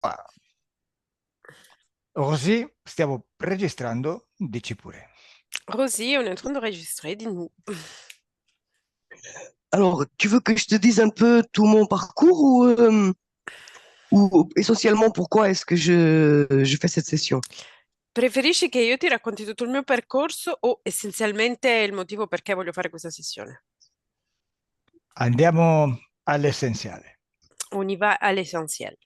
Ah, così stiamo registrando, dici pure. Rosie, on est en train d'enregistrer, dis-nous. Alors, tu veux que je te dise un peu tout mon parcours ou essentiellement pourquoi est-ce que je fais cette session? Preferisci che io ti racconti tutto il mio percorso o essenzialmente il motivo perché voglio fare questa sessione? Andiamo all'essenziale. On y va à l'essentiel.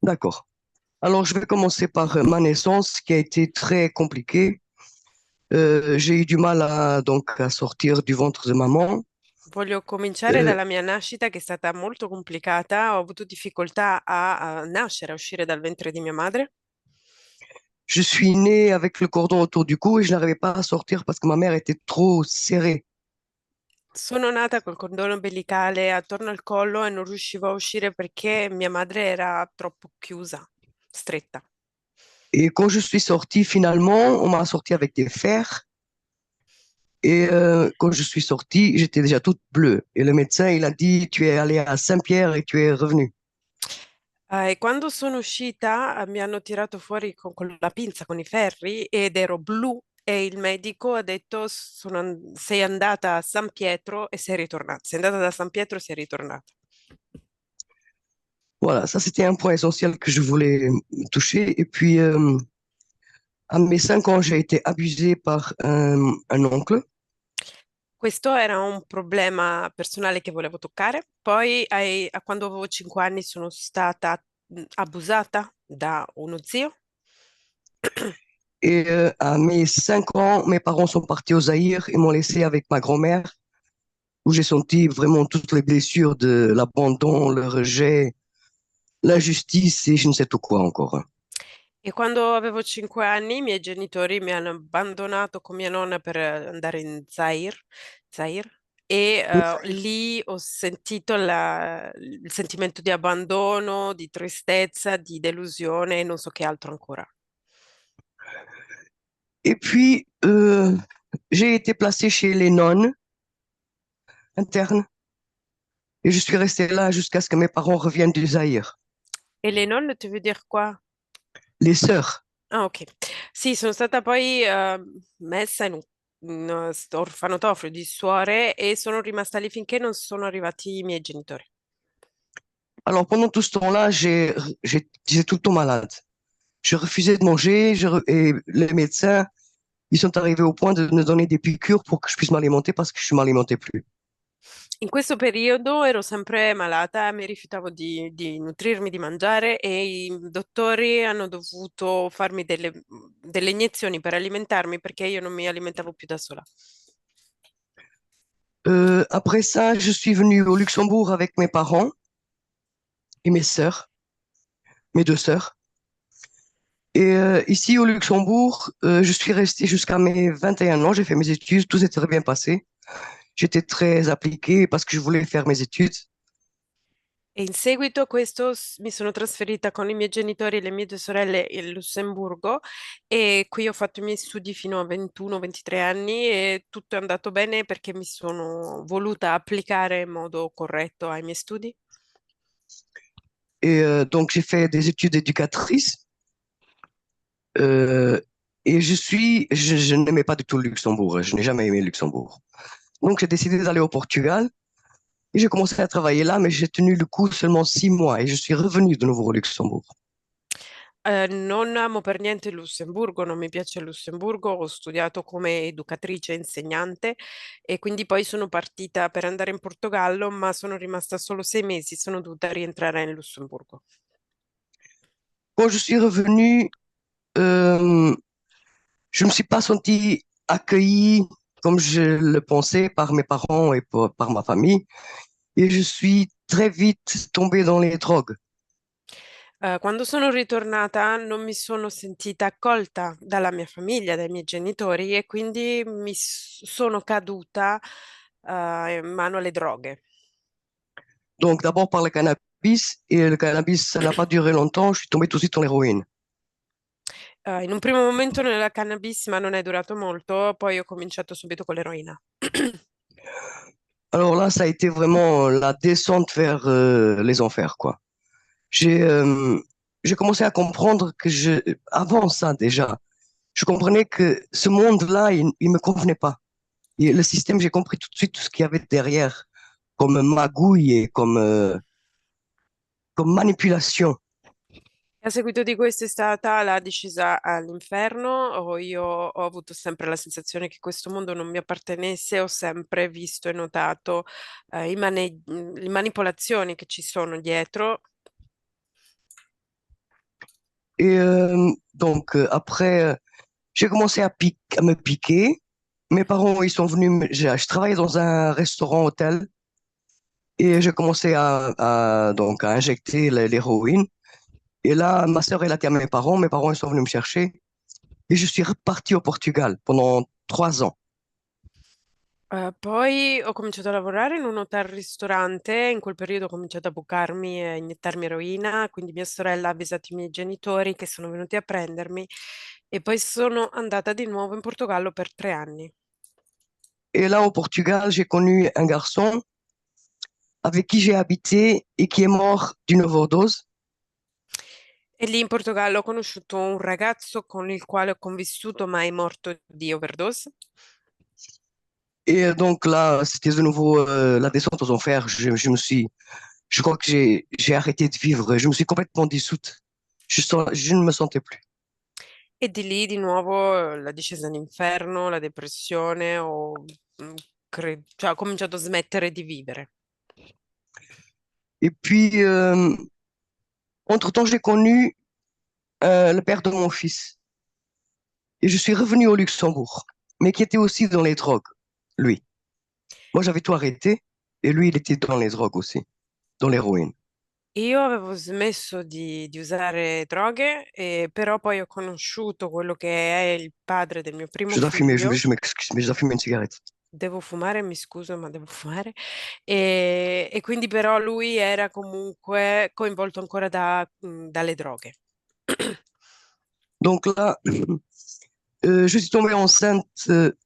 D'accord. Alors, je vais commencer par ma naissance qui a été très compliquée. J'ai eu du mal à sortir du ventre de maman. Voglio cominciare Euh, dalla mia nascita, che è stata molto complicata. Ho avuto difficoltà a nascere, a uscire dal ventre di mia madre. je suis née avec le cordon autour du cou et je n'arrivais pas à sortir parce que ma mère était trop serrée. Sono nata col cordone ombelicale attorno al collo e non riuscivo a uscire perché mia madre era troppo chiusa, stretta. Et quand je suis sortie, finalement, on m'a sorti avec des fers. Et quand je suis sortie, j'étais déjà toute bleue. Et le médecin, il a dit, tu es allée à Saint-Pierre et tu es revenue. E quando sono uscita, mi hanno tirato fuori con la pinza, con i ferri, ed ero blu e il medico ha detto sei andata a San Pietro e sei ritornata. Sei andata da San Pietro e sei ritornata. Voilà, ça c'était un point essentiel que je voulais toucher. Et puis, à mes 5 ans, j'ai été abusée par un oncle. Questo era un problema personale che volevo toccare. Poi, quando avevo 5 anni, sono stata abusata da uno zio. Et à mes 5 ans, mes parents sont partis au Zaïre et m'ont laissé avec ma grand-mère, où j'ai senti vraiment toutes les blessures de l'abandon, le rejet, l'injustice et je ne sais tout quoi encore, hein. E quando avevo 5 anni, i miei genitori mi hanno abbandonato con mia nonna per andare in Zaire, e lì ho sentito il sentimento di abbandono, di tristezza, di delusione e non so che altro ancora. Et puis, j'ai été placée chez les nonnes internes. Et je suis restée là jusqu'à ce que mes parents reviennent du Zaïre. E le nonne, tu veux dire quoi? Les sœurs. Ah, ok. Sì, sono stata poi messa in orfanotrofio di suore e sono rimasta lì finché non sono arrivati i miei genitori. Alors pendant tout ce temps-là, j'étais tout le temps malade. Je refusais de manger et les médecins, ils sont arrivés au point de me donner des piqûres pour que je puisse m'alimenter parce que je ne m'alimentais plus. In questo periodo ero sempre malata, mi rifiutavo di nutrirmi, di mangiare e i dottori hanno dovuto farmi delle iniezioni per alimentarmi perché io non mi alimentavo più da sola. Après ça, je suis venue au Luxembourg avec mes parents et mes sœurs, mes 2 sœurs. Et ici au Luxembourg, je suis restée jusqu'à mes 21 ans. J'ai fait mes études, tout s'est très bien passé. J'étais très appliquée parce que je voulais faire mes études. E in seguito a questo mi sono trasferita con i miei genitori e le mie due sorelle in Lussemburgo e qui ho fatto i miei studi fino a 21-23 anni e tutto è andato bene perché mi sono voluta applicare in modo corretto ai miei studi. Et donc j'ai fait des études d'éducatrice. Euh, et je n'aimais pas du tout le Luxembourg. Je n'ai jamais aimé le Luxembourg. Donc j'ai décidé d'aller au Portugal et j'ai commencé à travailler là, mais j'ai tenu le coup seulement 6 mois et je suis revenu de nouveau au Luxembourg. Non amo per niente il Lussemburgo, non mi piace il Lussemburgo, ho studiato come educatrice e insegnante e quindi poi sono partita per andare in Portogallo, ma sono rimasta solo 6 mesi, sono dovuta rientrare in Lussemburgo. Quand je suis revenu, euh, je ne me suis pas senti accueilli comme je le pensais par mes parents et par ma famille. Et je suis très vite tombé dans les drogues. Quando sono ritornata non mi sono sentita accolta dalla mia famiglia, dai miei genitori e quindi sono caduta, in mano alle droghe. Donc d'abord par le cannabis, et le cannabis, ça n'a pas duré longtemps, je suis tombé tout de suite dans l'héroïne. In un primo momento nella cannabis, ma non è durato molto, poi ho cominciato subito con l'eroina. Alors là, ça a été vraiment la descente vers les enfers, quoi. j'ai j'ai commencé à comprendre que avant ça déjà, je comprenais que ce monde-là, il me convenait pas. Et le système, j'ai compris tout de suite tout ce qu'il y avait derrière, comme magouille et comme manipulation. A seguito di questo è stata la discesa all'inferno, o io ho avuto sempre la sensazione che questo mondo non mi appartenesse, ho sempre visto e notato le manipolazioni che ci sono dietro. Et donc, après, j'ai commencé à me piquer. Mes parents, ils sont venus, je travaillais dans un restaurant-hôtel et j'ai commencé donc, à injecter l'héroïne. Et là, ma sœur, elle a été à mes parents, ils sont venus me chercher et je suis reparti au Portugal pendant 3 ans. Poi ho cominciato a lavorare in un hotel-ristorante, in quel periodo ho cominciato a bucarmi e iniettarmi eroina, quindi mia sorella ha avvisato i miei genitori che sono venuti a prendermi e poi sono andata di nuovo in Portogallo per 3 anni. Et là, au Portugal, j'ai connu un garçon avec qui j'ai habité et qui est mort d'une overdose. E lì in Portogallo ho conosciuto un ragazzo con il quale ho convissuto, ma è morto di overdose. Et donc là, c'était de nouveau la descente aux enfers. Je crois que j'ai arrêté de vivre. Je me suis complètement dissoute. Je ne me sentais plus. E di lì di nuovo la discesa all'inferno, la depressione, cioè, ho cominciato a smettere di vivere. Et puis, entre-temps, j'ai connu le père de mon fils. Et je suis revenu au Luxembourg, mais qui était aussi dans les drogues, lui. Moi, j'avais tout arrêté, et lui, il était dans les drogues aussi, dans l'héroïne. Io avevo smesso di usare droghe, però poi ho conosciuto quello che è il padre del mio primo Je dois fumer, figlio. je m'excuse, mais je dois fumer une cigarette. Devo fumare, mi scuso, ma devo fumare. E quindi però lui era comunque coinvolto ancora dalle droghe. Donc là, je suis tombée enceinte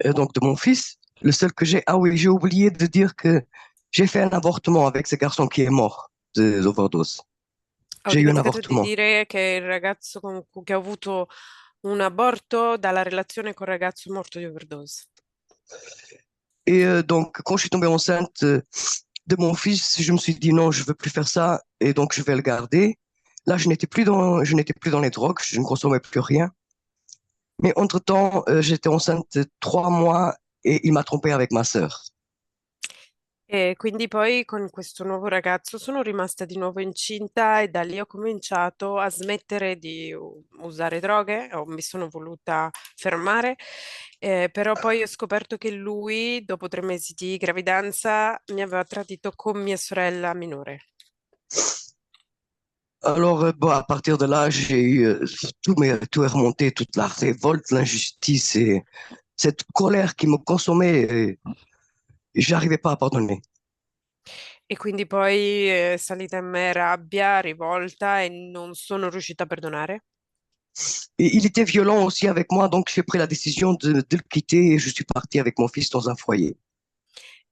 donc de mon fils, le seul que j'ai. Ah oui, j'ai oublié de dire que j'ai fait un avortement avec ce garçon qui est mort d'overdose. Ho J'ai eu un dimenticato di avortement. dire che il ragazzo che ha avuto un aborto dalla relazione con il ragazzo morto di overdose. Et donc, quand je suis tombée enceinte de mon fils, je me suis dit non, je veux plus faire ça, et donc je vais le garder. Là, je n'étais plus dans les drogues, je ne consommais plus rien. Mais entre-temps, j'étais enceinte de 3 mois et il m'a trompé avec ma sœur. E quindi poi con questo nuovo ragazzo sono rimasta di nuovo incinta e da lì ho cominciato a smettere di usare droghe, mi sono voluta fermare, però poi ho scoperto che lui, dopo 3 mesi di gravidanza, mi aveva tradito con mia sorella minore. Alors, bon, à partir de là, j'ai eu tout est remonté, toute la révolte, l'injustice et cette colère qui me consommait. Et j'arrivais pas à pardonner. E quindi poi è salita in me rabbia, rivolta e non sono riuscita a perdonare. Et il était violent aussi avec moi, donc j'ai pris la décision de le quitter et je suis parti avec mon fils dans un foyer.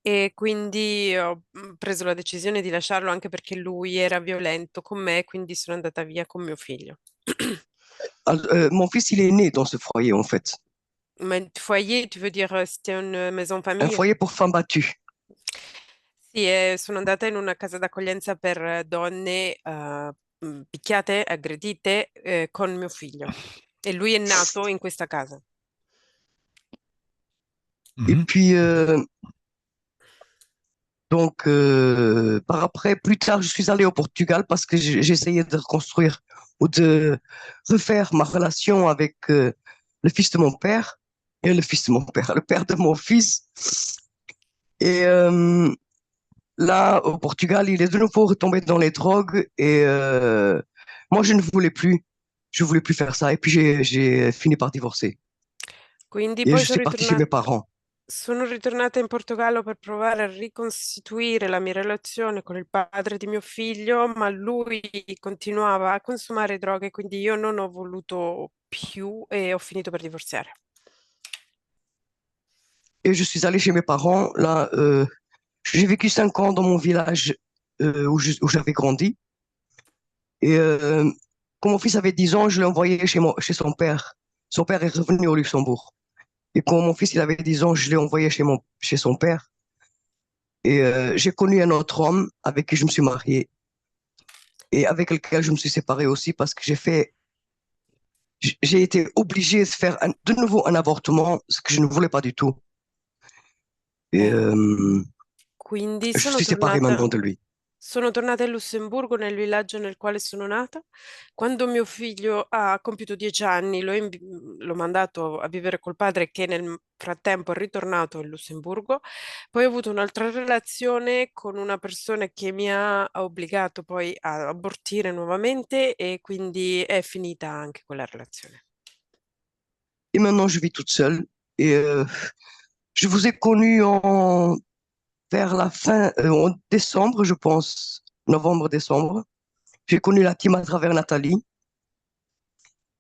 E quindi ho preso la decisione di lasciarlo anche perché lui era violento con me, quindi sono andata via con mio figlio. Mon fils, il est né dans ce foyer, en fait. Ma foyer, tu veux dire, c'était une maison Un famille? foyer pour femmes battues. Sì, sono andata in una casa d'accoglienza per donne picchiate, aggredite, con mio figlio. E lui è nato in questa casa. Et Mhm. puis, donc, par après, plus tard, je suis allé au Portugal parce que j'essayais de reconstruire ou de refaire ma relation avec le fils de mon père et le fils de mon père, le père de mon fils. Et là, au Portugal, il est de nouveau retombé dans les drogues et moi, je ne voulais plus. Je voulais plus faire ça. Et puis, j'ai fini par divorcer. Quindi Et poi je suis parti chez mes parents. sono ritornata in Portogallo per provare a ricostituire la mia relazione con il padre di mio figlio, ma lui continuava a consumare droghe, quindi io non ho voluto più e ho finito per divorziare. Et je suis allé chez mes parents. Là, j'ai vécu 5 ans dans mon village où j'avais grandi. Et quand mon fils avait 10 ans, je l'ai envoyé chez son père. Son père est revenu au Luxembourg. Et quand mon fils il avait 10 ans, je l'ai envoyé chez son père. Et j'ai connu un autre homme avec qui je me suis marié et avec lequel je me suis séparé aussi parce que j'ai été obligé de faire de nouveau un avortement, ce que je ne voulais pas du tout. Et Eh, Quindi je suis séparé maintenant de lui. sono tornata in Lussemburgo, nel villaggio nel quale sono nata. Quando mio figlio ha compiuto 10 anni, l'ho mandato a vivere col padre che nel frattempo è ritornato in Lussemburgo. Poi ho avuto un'altra relazione con una persona che mi ha obbligato poi a abortire nuovamente e quindi è finita anche quella relazione. Et maintenant, je vis toute seule. Et je vous ai connu vers la fin, en décembre, je pense, novembre-décembre. J'ai connu la team à travers Nathalie.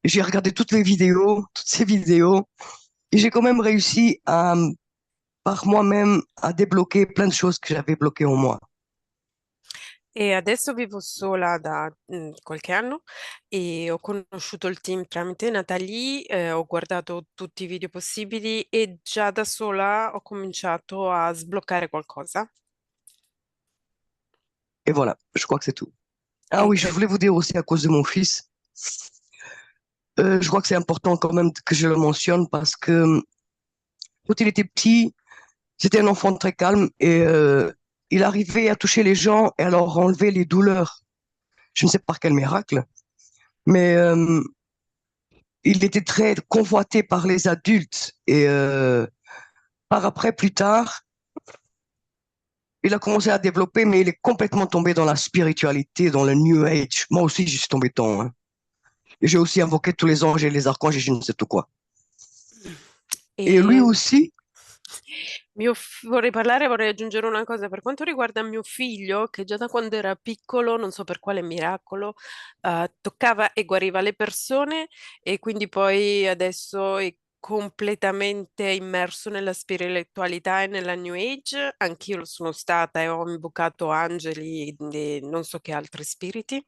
J'ai regardé toutes ces vidéos, et j'ai quand même réussi par moi-même, à débloquer plein de choses que j'avais bloquées en moi. E adesso vivo sola da qualche anno e ho conosciuto il team tramite Natalie, ho guardato tutti i video possibili e già da sola ho cominciato a sbloccare qualcosa. Et voilà, je crois que c'est tout. Ah E oui, je que- voulais vous dire aussi à cause de mon fils. Je crois que c'est important quand même que je le mentionne parce que quand il était petit, c'était un enfant très calme et il arrivait à toucher les gens et à leur enlever les douleurs. Je ne sais pas par quel miracle, mais il était très convoité par les adultes et par après, plus tard, il a commencé à développer, mais il est complètement tombé dans la spiritualité, dans le New Age. Moi aussi, je suis tombé dedans, hein. Et j'ai aussi invoqué tous les anges et les archanges et je ne sais tout quoi. Et lui e aussi, vorrei aggiungere una cosa per quanto riguarda mio figlio, che già da quando era piccolo, non so per quale miracolo, toccava e guariva le persone e quindi poi adesso è completamente immerso nella spiritualità e nella New Age. Anch'io lo sono stata e ho invocato angeli e non so che altri spiriti.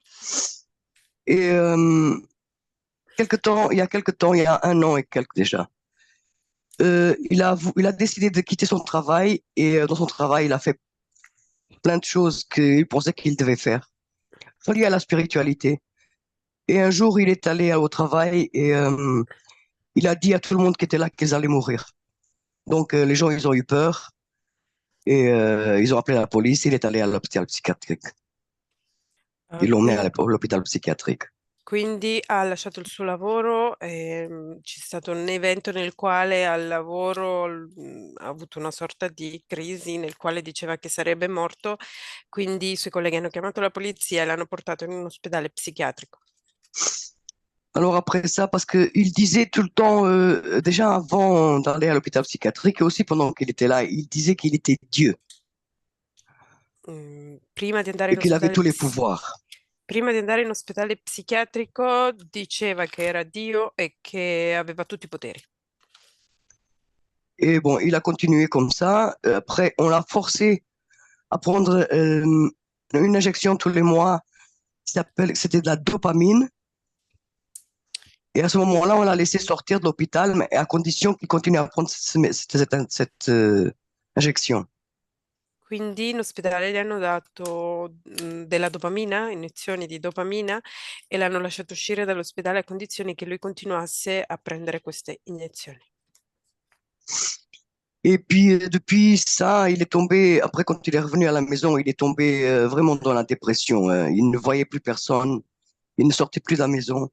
et il y a quelque temps, il y a 1 an et quelques déjà, il a décidé de quitter son travail et dans son travail, il a fait plein de choses qu'il pensait qu'il devait faire, reliées à la spiritualité. Et un jour, il est allé au travail et il a dit à tout le monde qui était là qu'ils allaient mourir. Donc, les gens, ils ont eu peur et ils ont appelé la police. Il est allé à l'hôpital psychiatrique. Eh, Ils l'ont emmené à quindi l'hôpital psychiatrique. Quindi ha lasciato il suo lavoro, c'è stato un evento nel quale al lavoro ha avuto una sorta di crisi nel quale diceva che sarebbe morto, quindi i suoi colleghi hanno chiamato la polizia e l'hanno portato in un ospedale psichiatrico. Alors après ça, parce qu'il disait tout le temps, déjà avant d'aller à l'hôpital psychiatrique et aussi pendant qu'il était là, il disait qu'il était Dieu Prima di andare et in qu'il avait ospedale, tous les pouvoirs. prima di andare in ospedale psichiatrico diceva che era Dio e che aveva tutti i poteri. Et bon, il a continué comme ça. Après, on l'a forcé à prendre une injection tous les mois c'était de la dopamine. Et à ce moment-là, on l'a laissé sortir de l'hôpital, mais à condition qu'il continue à prendre cette injection. Quindi in ospedale gli hanno dato della dopamina, iniezioni di dopamina, e l'hanno lasciato uscire dall'ospedale a condizione che lui continuasse a prendere queste iniezioni. Et puis, depuis ça, il est tombé, après, quand il est revenu à la maison, il est tombé vraiment dans la dépression, hein. Il ne voyait plus personne, il ne sortait plus de la maison,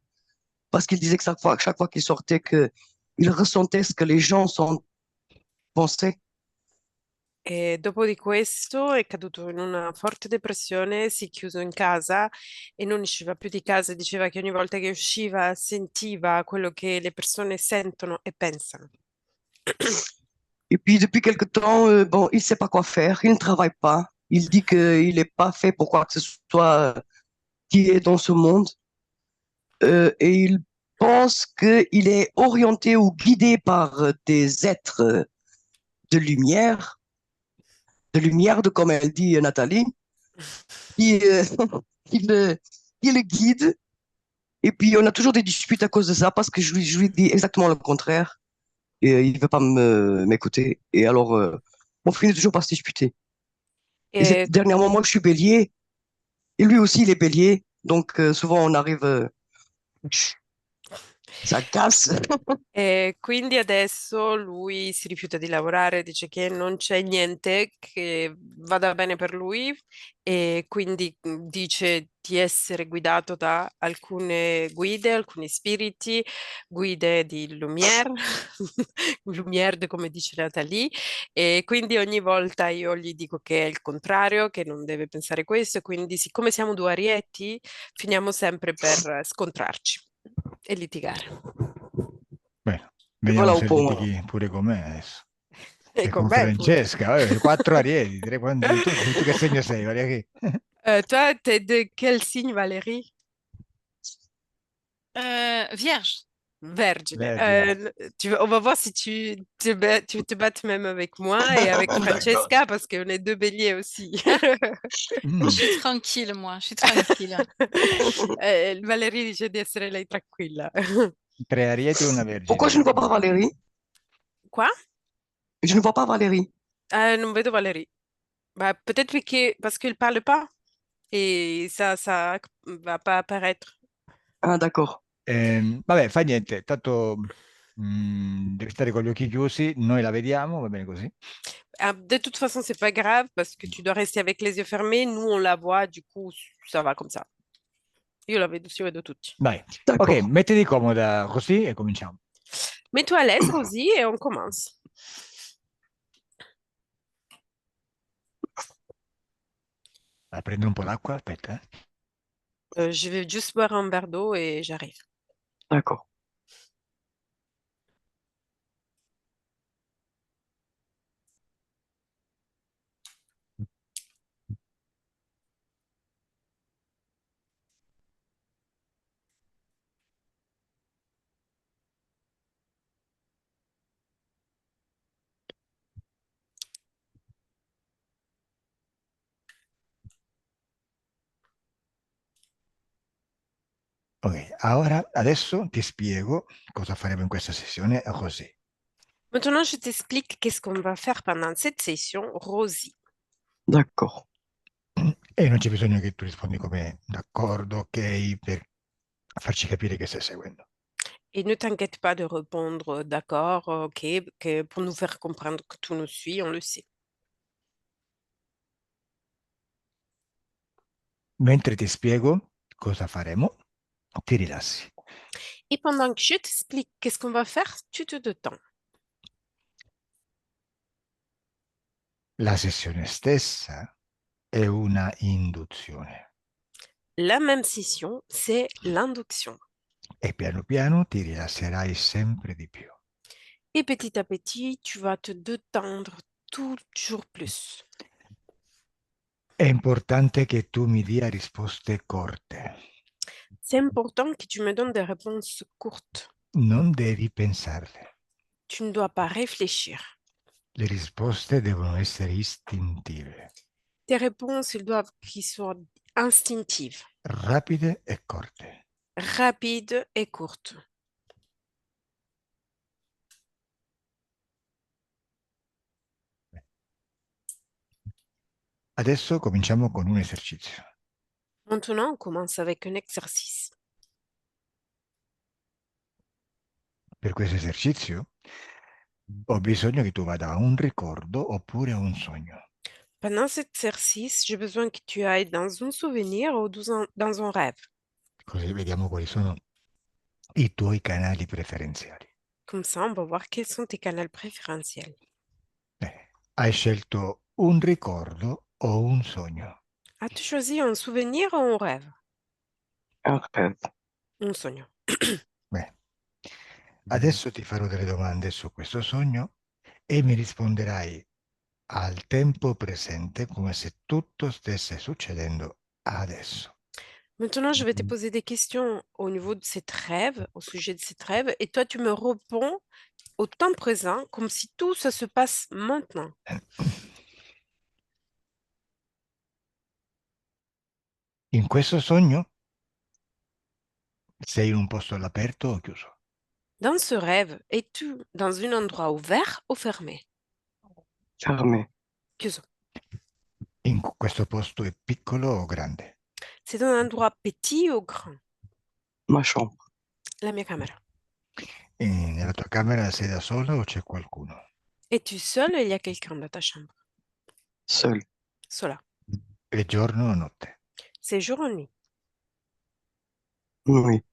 parce qu'il disait que chaque fois qu'il sortait, que il ressentait ce que les gens pensaient. E dopo di questo è caduto in una forte depressione, si è chiuso in casa e non usciva più di casa. Diceva che ogni volta che usciva sentiva quello che le persone sentono e pensano. Et puis, depuis quelque temps, bon, il ne sait pas quoi faire, il ne travaille pas. Il dit qu'il n'est pas fait pour quoi que ce soit qui est dans ce monde. Et il pense qu'il est orienté ou guidé par des êtres de lumière, comme elle dit Nathalie, qui, qui, le, qui est le guide. Et puis, on a toujours des disputes à cause de ça parce que je lui dis exactement le contraire. Et il ne veut pas m'écouter. Et alors, on finit toujours par se disputer. Et Et, dernièrement, moi, je suis bélier. Et lui aussi, il est bélier. Donc, souvent, on arrive, ça casse. e quindi adesso lui si rifiuta di lavorare, dice che non c'è niente che vada bene per lui e quindi dice di essere guidato da alcune guide, alcuni spiriti, guide di Lumière, Lumière come dice Nathalie, e quindi ogni volta io gli dico che è il contrario, che non deve pensare questo, e quindi siccome siamo due arieti, finiamo sempre per scontrarci e litigare. Bene, Et vediamo voilà au se point. litighi pure con me adesso. E E con con me pure. Francesca, vabbè, quattro arieti, tu che segno sei, Maria che? Toi, t'es de quel signe, Valérie? Vierge. Vergine. Vergine. On va voir si tu te battes même avec moi et avec D'accord. Francesca parce qu'on est deux béliers aussi. Je suis tranquille, moi. Je suis tranquille. Valérie dice di essere lei tranquilla. Tre arieti e una Pourquoi vergine. je ne vois pas Valérie? Qua? Je ne vois pas Valérie. Non vedo Valérie. Bah, peut-être parce qu'il parle pas et ça va pas apparaître. Ah, d'accord. Vabbè, fa niente, tanto devi stare con gli occhi chiusi, noi la vediamo, va bene così. Ah, de toute façon, c'est pas grave parce que tu dois rester avec les yeux fermés. Nous, on la voit, du coup, ça va comme ça. Io la vedo, si vedo tutti. Vai. Ok, D'accord. mettiti comoda così e cominciamo. Mets-toi à l'aise, Rosie, et on commence. Vai, prendo un po' d'acqua, aspetta. Je vais juste boire un verre d'eau et j'arrive. D'accord. Ok, adesso ti spiego cosa faremo in questa sessione così. Maintenant, je t'explique qu'est-ce qu'on va faire pendant cette session, Rosie. D'accord. E non c'è bisogno che tu rispondi come d'accordo, ok, per farci capire che stai seguendo. Et ne t'inquiète pas de répondre d'accord, ok, pour nous faire comprendre que tout nous suit, on le sait. Mentre ti spiego cosa faremo, ti rilassi. Et pendant que je t'explique qu'est-ce qu'on va faire, tu te détends. La sessione stessa è una induzione La même session, c'est l'induction. e piano piano ti rilasserai sempre di più. Et petit à petit, tu vas te détendre toujours plus. È importante che tu mi dia risposte corte. C'est important que tu me donnes des réponses courtes. Non devi pensarle. Tu ne dois pas réfléchir. Le risposte devono essere istintive, Tes réponses, qu'ils soient instinctives, rapide e corte. rapides et courtes. Adesso cominciamo con un esercizio. Maintenant, on commence avec un exercice. Per questo esercizio ho bisogno che tu vada a un ricordo oppure a un sogno. Pendant cet exercice, j'ai besoin que tu ailles dans un souvenir ou dans un rêve. Così vediamo quali sono i tuoi canali preferenziali. Comme ça, on va voir quels sont tes canaux préférentiels. Bene. Hai scelto un ricordo o un sogno? As-tu choisi un souvenir ou un rêve? Un rêve. Un sogno. Bene. Adesso ti farò delle domande su questo sogno e mi risponderai al tempo presente come se tutto stesse succedendo adesso. Maintenant, je vais te poser des questions au niveau de cette rêve, au sujet de cette rêve, et toi, tu me réponds au temps présent comme si tout ça se passe maintenant. In questo sogno Sei in un posto all'aperto o chiuso? Dans ce rêve, es-tu dans un endroit ouvert ou fermé? Fermé. Chiuso. Questo posto è piccolo o grande? C'est un endroit petit ou grand? Ma chambre. La mia camera. Nella tua camera sei da sola o c'è qualcuno? Es-tu seul ou il y a quelqu'un dans ta chambre? Seul. Sola. È giorno o notte? C'est jour ou nuit? Oui.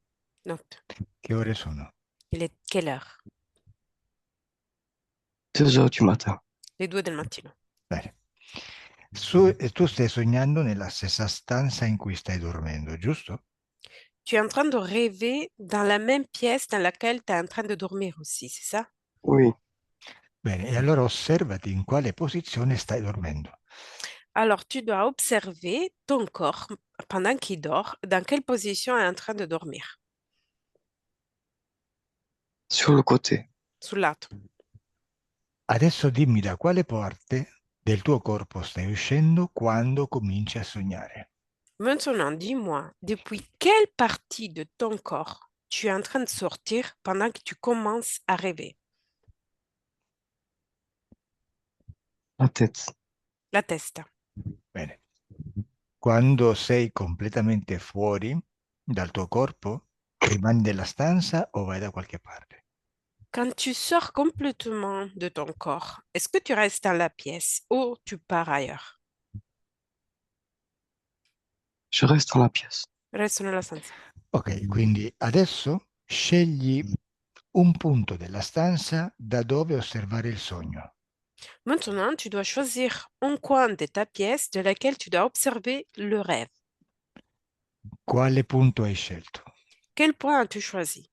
Notte. Che ore sono? Il est quelle heure? 2 heures du matin. Le 2 del mattino. Bene. Tu stai sognando nella stessa stanza in cui stai dormendo, giusto? Tu es en train de rêver dans la même pièce dans laquelle tu es en train de dormir aussi, c'est ça? Oui. Bene, e allora osservati in quale posizione stai dormendo. Alors, tu dois observer ton corps pendant qu'il dort, dans quelle position il est en train de dormir. Sur le côté. Sul lato. Adesso dimmi da quale parte del tuo corpo stai uscendo quando cominci a sognare. Maintenant, dis-moi, depuis quelle partie de ton corps tu es en train de sortir pendant que tu commences à rêver? La tête. La testa. Bene. Quando sei completamente fuori dal tuo corpo, rimani nella stanza o vai da qualche parte? Quand tu sors complètement de ton corps, est-ce que tu restes dans la pièce ou tu pars ailleurs? Je reste dans la pièce. Resto nella stanza. Ok, quindi adesso scegli un punto della stanza da dove osservare il sogno. Maintenant, tu dois choisir un coin de ta pièce de laquelle tu dois observer le rêve. Quale punto hai scelto? Quel point as-tu choisi?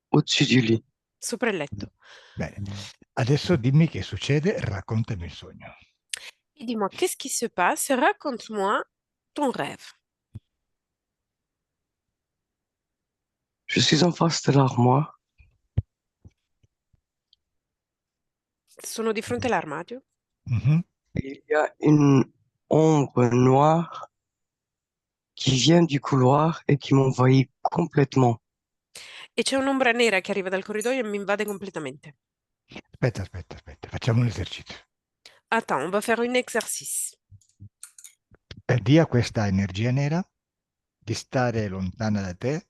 Au-dessus du lit. Sopra il letto. Bene, adesso dimmi che succede, raccontami il sogno. Et dis-moi, qu'est-ce qui se passe? Raconte-moi ton rêve. Je suis en face de l'armoire. Sono di fronte all'armadio Mhm. Il y a une ombre noire qui vient du couloir et qui m'envahit complètement. e c'è un'ombra nera che arriva dal corridoio e mi invade completamente. Aspetta, facciamo un esercizio. Attends, on va faire un exercice. Di a questa energia nera di stare lontana da te,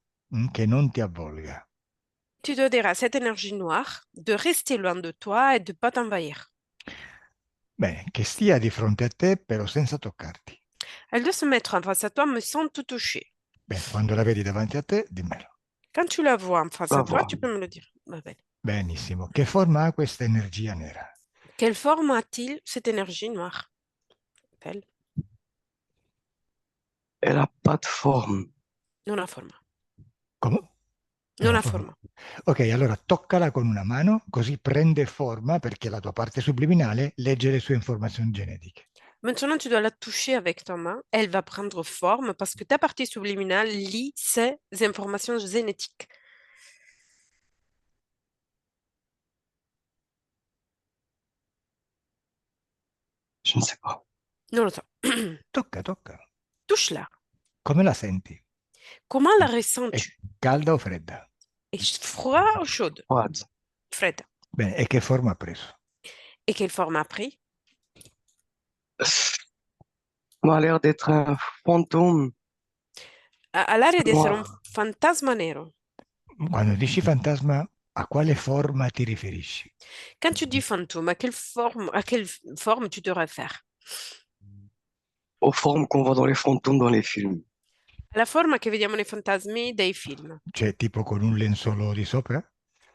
che non ti avvolga. Tu dois dire à cette énergie noire de rester loin de toi et de ne pas t'envahir. Bene, che stia di fronte a te, però senza toccarti. Elle doit se mettre en face à toi, me sans te toucher. Bene, quando la vedi davanti a te, dimmelo. Quand tu la vois en face La à toi, vois. tu peux me le dire. Va bene. Benissimo. Che forma ha questa energia nera? Quelle forme a-t-il cette énergie noire? Belle. Elle n'a pas de forme. Non ha forma. Come? Non Non ha ha forma. Ok, allora toccala con una mano, così prende forma perché la tua parte subliminale legge le sue informazioni genetiche. Maintenant, tu dois la toucher avec ta main. Elle va prendre forme parce que ta partie subliminale lit ces informations génétiques. Je ne sais pas. Non lo so. Tocca. Touche-la. Come la senti? Comment la È ressens-tu? calda o fredda? Est froid ou chaude? Froide. Fredda. Bene, e che forma ha preso? Et quelle forme a pris? m'a l'air d'être un fantôme Ha l'aria di essere un noir. fantasma nero. Quando dici fantasma, a quale forma ti riferisci? Quand tu dis fantôme, à quelle forme tu te réfères? Aux formes qu'on voit dans les fantômes dans les films. La forma che vediamo nei fantasmi dei film, Cioè, tipo con un lenzuolo di sopra?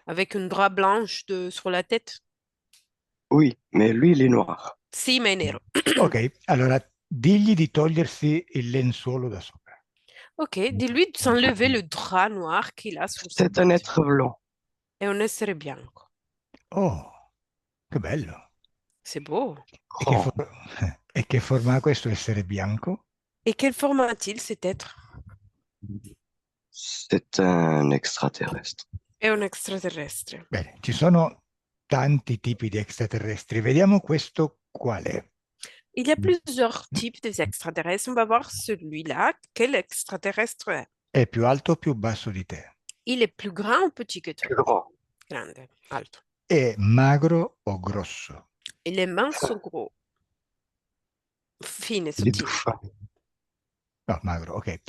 avec une drap blanche sur la tête. Oui, mais lui, il est noir. Sì, ma è nero. Ok, allora digli di togliersi il lenzuolo da sopra. Ok, dis-lui de s'enlever le drap noir qu'il a sur sa C'est un tête. être blanc. È un essere bianco. Oh, che bello. C'est beau. E che, Grand. e che forma ha questo essere bianco? Et quelle forme a-t-il cet être? C'est un extraterrestre. È un extraterrestre. Bene, ci sono tanti tipi di extraterrestri. Vediamo questo qual è. Il y a plusieurs types d'extraterrestres. On va voir celui-là. Quel extraterrestre est? È più alto o più basso di te? Il est plus grand ou petit que toi? Plus grand. Grande, alto. È magro o grosso? Il est mince ou gros? Fine, Il est tout sottile. fin. No, magro, ok.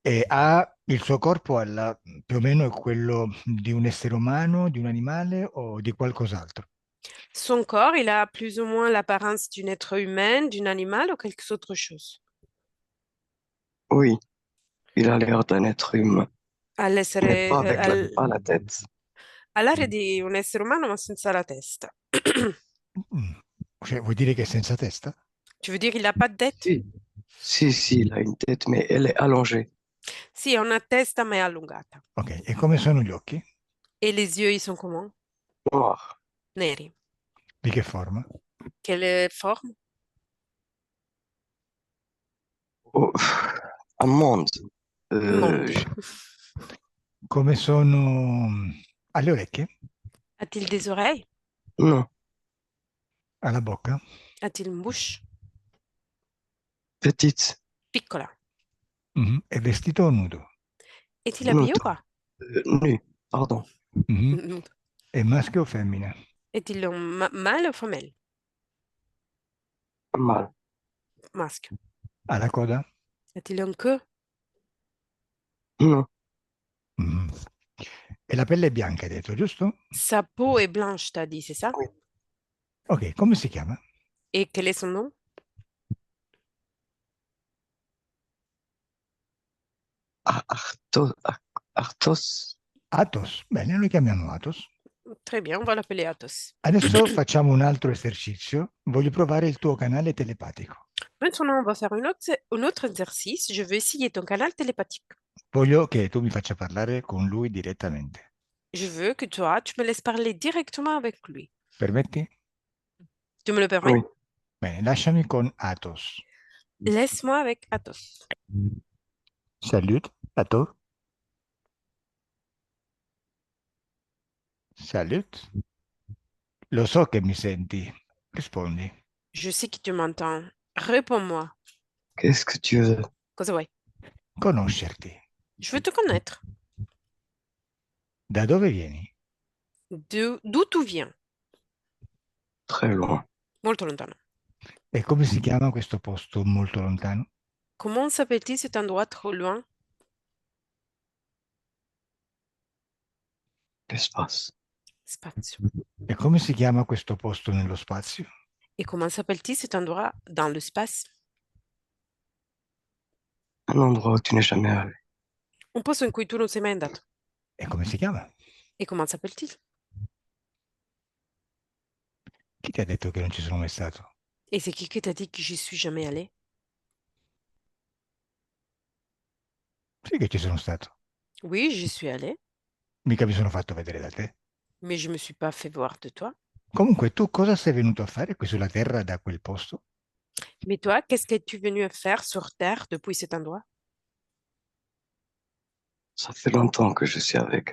E ha il suo corpo più o meno è quello di un essere umano, di un animale o di qualcos'altro? Son corps, il a plus ou moins l'apparence d'un être humain, d'un animal ou quelque autre chose. Oui, il a l'air d'un être humain, mais All'essere, pas avec pas la tête. all'aria di un essere umano ma senza la testa. Mm. Cioè, vuoi dire che è senza testa? Tu veux dire il n'a pas de tête? Si. Si, il a une tête, mais elle est allongée. Sì, ha una testa ma è allungata. Ok, e come sono gli occhi? Et les yeux, ils sont comment? Noir. Neri. Di che forma? Quelle forme? Oh, un monde. Monde. Come sono alle orecchie? A-t-il des oreilles? Non, Alla bocca? A-t-il une bouche? petite. Piccola. Mhm. È vestito o nudo? Est-il habillé ou pas? Nu, pardon. Mhm. Nudo. È maschio o femmina? Est-il un mâle ou femelle? Mal. Masque. Ha la coda? A-t-il une queue? Non, Mhm. E la pelle è bianca, hai detto, giusto? Sa peau est blanche, t'as dit, c'est ça? oui. Ok, come si chiama? Et quel est son nom? Arthos. Athos. Bene, lo chiamiamo Athos. Très bien, on va l'appeler Athos. Adesso facciamo un altro esercizio. Voglio provare il tuo canale telepatico. Maintenant, on va faire un autre exercice. Je vais essayer ton canal télépathique. Voglio che tu mi faccia parlare con lui direttamente. Je veux que toi, tu me laisses parler directement avec lui. Permetti? Tu me le permets? Oui. Bene, lasciami con Athos. Laisse-moi avec Athos. Salut, Athos. Salut. Lo so che mi senti. Rispondi. Je sais que tu m'entends. Réponds-moi. Qu'est-ce que tu veux? Cosa vuoi? Conoscerti. Je veux te connaître. Da dove vieni? D'où tu viens? Très loin. Molto lontano. E come si chiama questo posto molto lontano? Comment s'appelle-t-il cet endroit trop loin? L'espace. Spazio. E come si chiama questo posto nello spazio? Et comment s'appelle-t-il cet endroit dans l'espace? Un endroit où tu n'es jamais allé. Un posto in cui tu non sei mai andato. E come si chiama? Et comment s'appelle-t-il? Chi ti ha detto che non ci sono mai stato? Et c'est qui t'a dit que j'y suis jamais allée? Sì che ci sono stato. Oui, j'y suis allée, Mica mi sono fatto vedere da te. mais je me suis pas fait voir de toi. Comunque, tu cosa sei venuto a fare qui sulla Terra da quel posto? Mais toi, qu'est-ce que tu es venu faire sur Terre depuis cet endroit? Ça fait longtemps que je suis avec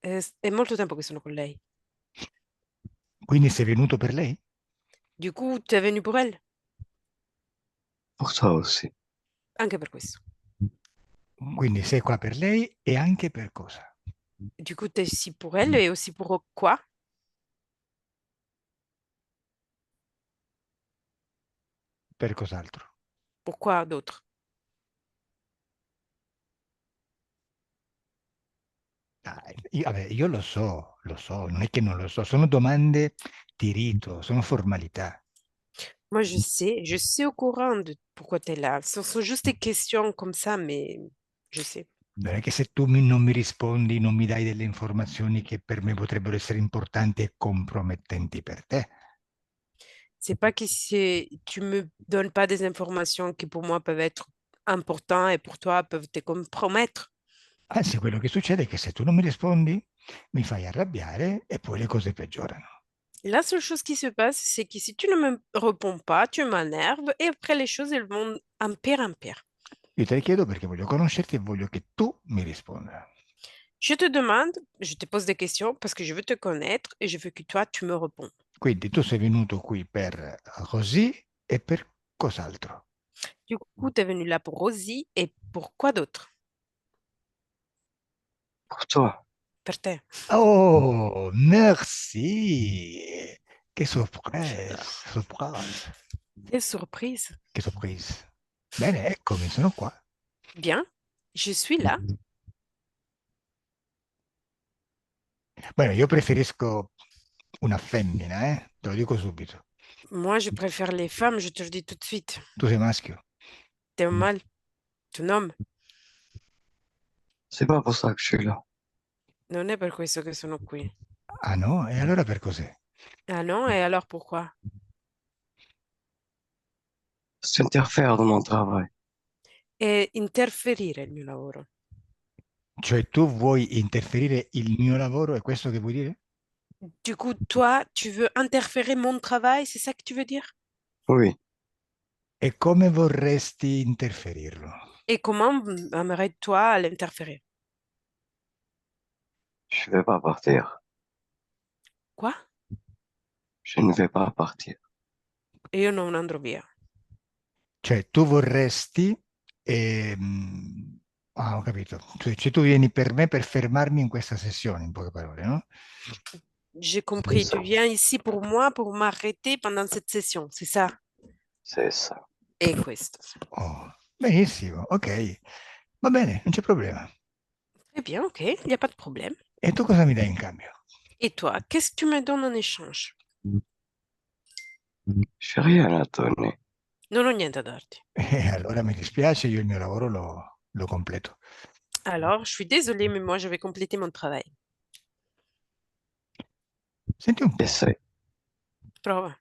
elle. È molto tempo che sono con lei. Quindi sei venuto per lei? Du coup, tu es venu pour elle? Pour toi aussi. Anche per questo. Quindi sei qua per lei e anche per cosa? Du coup, tu es ici pour elle et aussi pour quoi? Per cos'altro? Pourquoi d'autre? Dai, vabbè, io lo so, non è che non lo so, sono domande di rito, sono formalità. Moi, je sais au courant de pourquoi tu es là. Ce sont juste des questions comme ça, mais je sais. Non è che se tu non mi rispondi, non mi dai delle informazioni che per me potrebbero essere importanti e compromettenti per te. C'est pas que tu me donnes pas des informations qui pour moi peuvent être importantes et pour toi peuvent te compromettre. Anzi, quello che succede è che se tu non mi rispondi, mi fai arrabbiare e poi le cose peggiorano. La seule chose qui se passe, c'est que si tu ne me réponds pas, tu m'énerves et après les choses, elles vont en pire en pire. Io te le chiedo perché voglio conoscerti e voglio che tu mi risponda. Je te demande, je te pose des questions parce que je veux te connaître et je veux que toi, tu me réponds. Quindi tu sei venuto qui per così e per cos'altro. Du coup, tu es venu là pour Rosie et pour quoi d'autre? Pour toi. Per te. Oh, merci. Che sorpresa, J'adore. surprise. Quelle surprise. Che sorpresa. Bene, eccomi, sono qua. Bien, je suis là. Bene, io preferisco una femmina, te lo dico subito. Moi, je préfère les femmes, je te le dis tout de suite. Tu sei maschio. T'es un mâle, tu un homme. C'est pas pour ça que je suis là. Non è per questo che sono qui. Ah no? E allora per cos'è? Ah non, et alors pourquoi? Tu interfères dans mon travail. E interferire il mio lavoro. Cioè tu vuoi interferire il mio lavoro, è questo che vuoi dire? Du coup, toi, tu veux interférer mon travail, c'est ça que tu veux dire? Oui, E come vorresti interferirlo? Et comment aimerais-toi l'interférer? je vais pas partir. Quoi? Je ne vais pas partir. Io non andrò via. Cioè tu vorresti... Ah, ho capito. Cioè tu vieni per me per fermarmi in questa sessione, in poche parole, no? J'ai C'est compris. ça. Tu viens ici pour moi, pour m'arrêter pendant cette session, c'est ça? C'est ça. E questo. Oh, benissimo, ok. Va bene, non c'è problema. Très bien, ok, il n'y a pas de problème. E tu cosa mi dai in cambio? Et toi, qu'est-ce que tu me donnes en échange? Je n'ai rien à donner. Non ho niente da darti. E allora mi dispiace, io il mio lavoro lo completo. Alors, je suis désolée, mais moi, je vais compléter mon travail. Senti un po'. Essaye. Prova.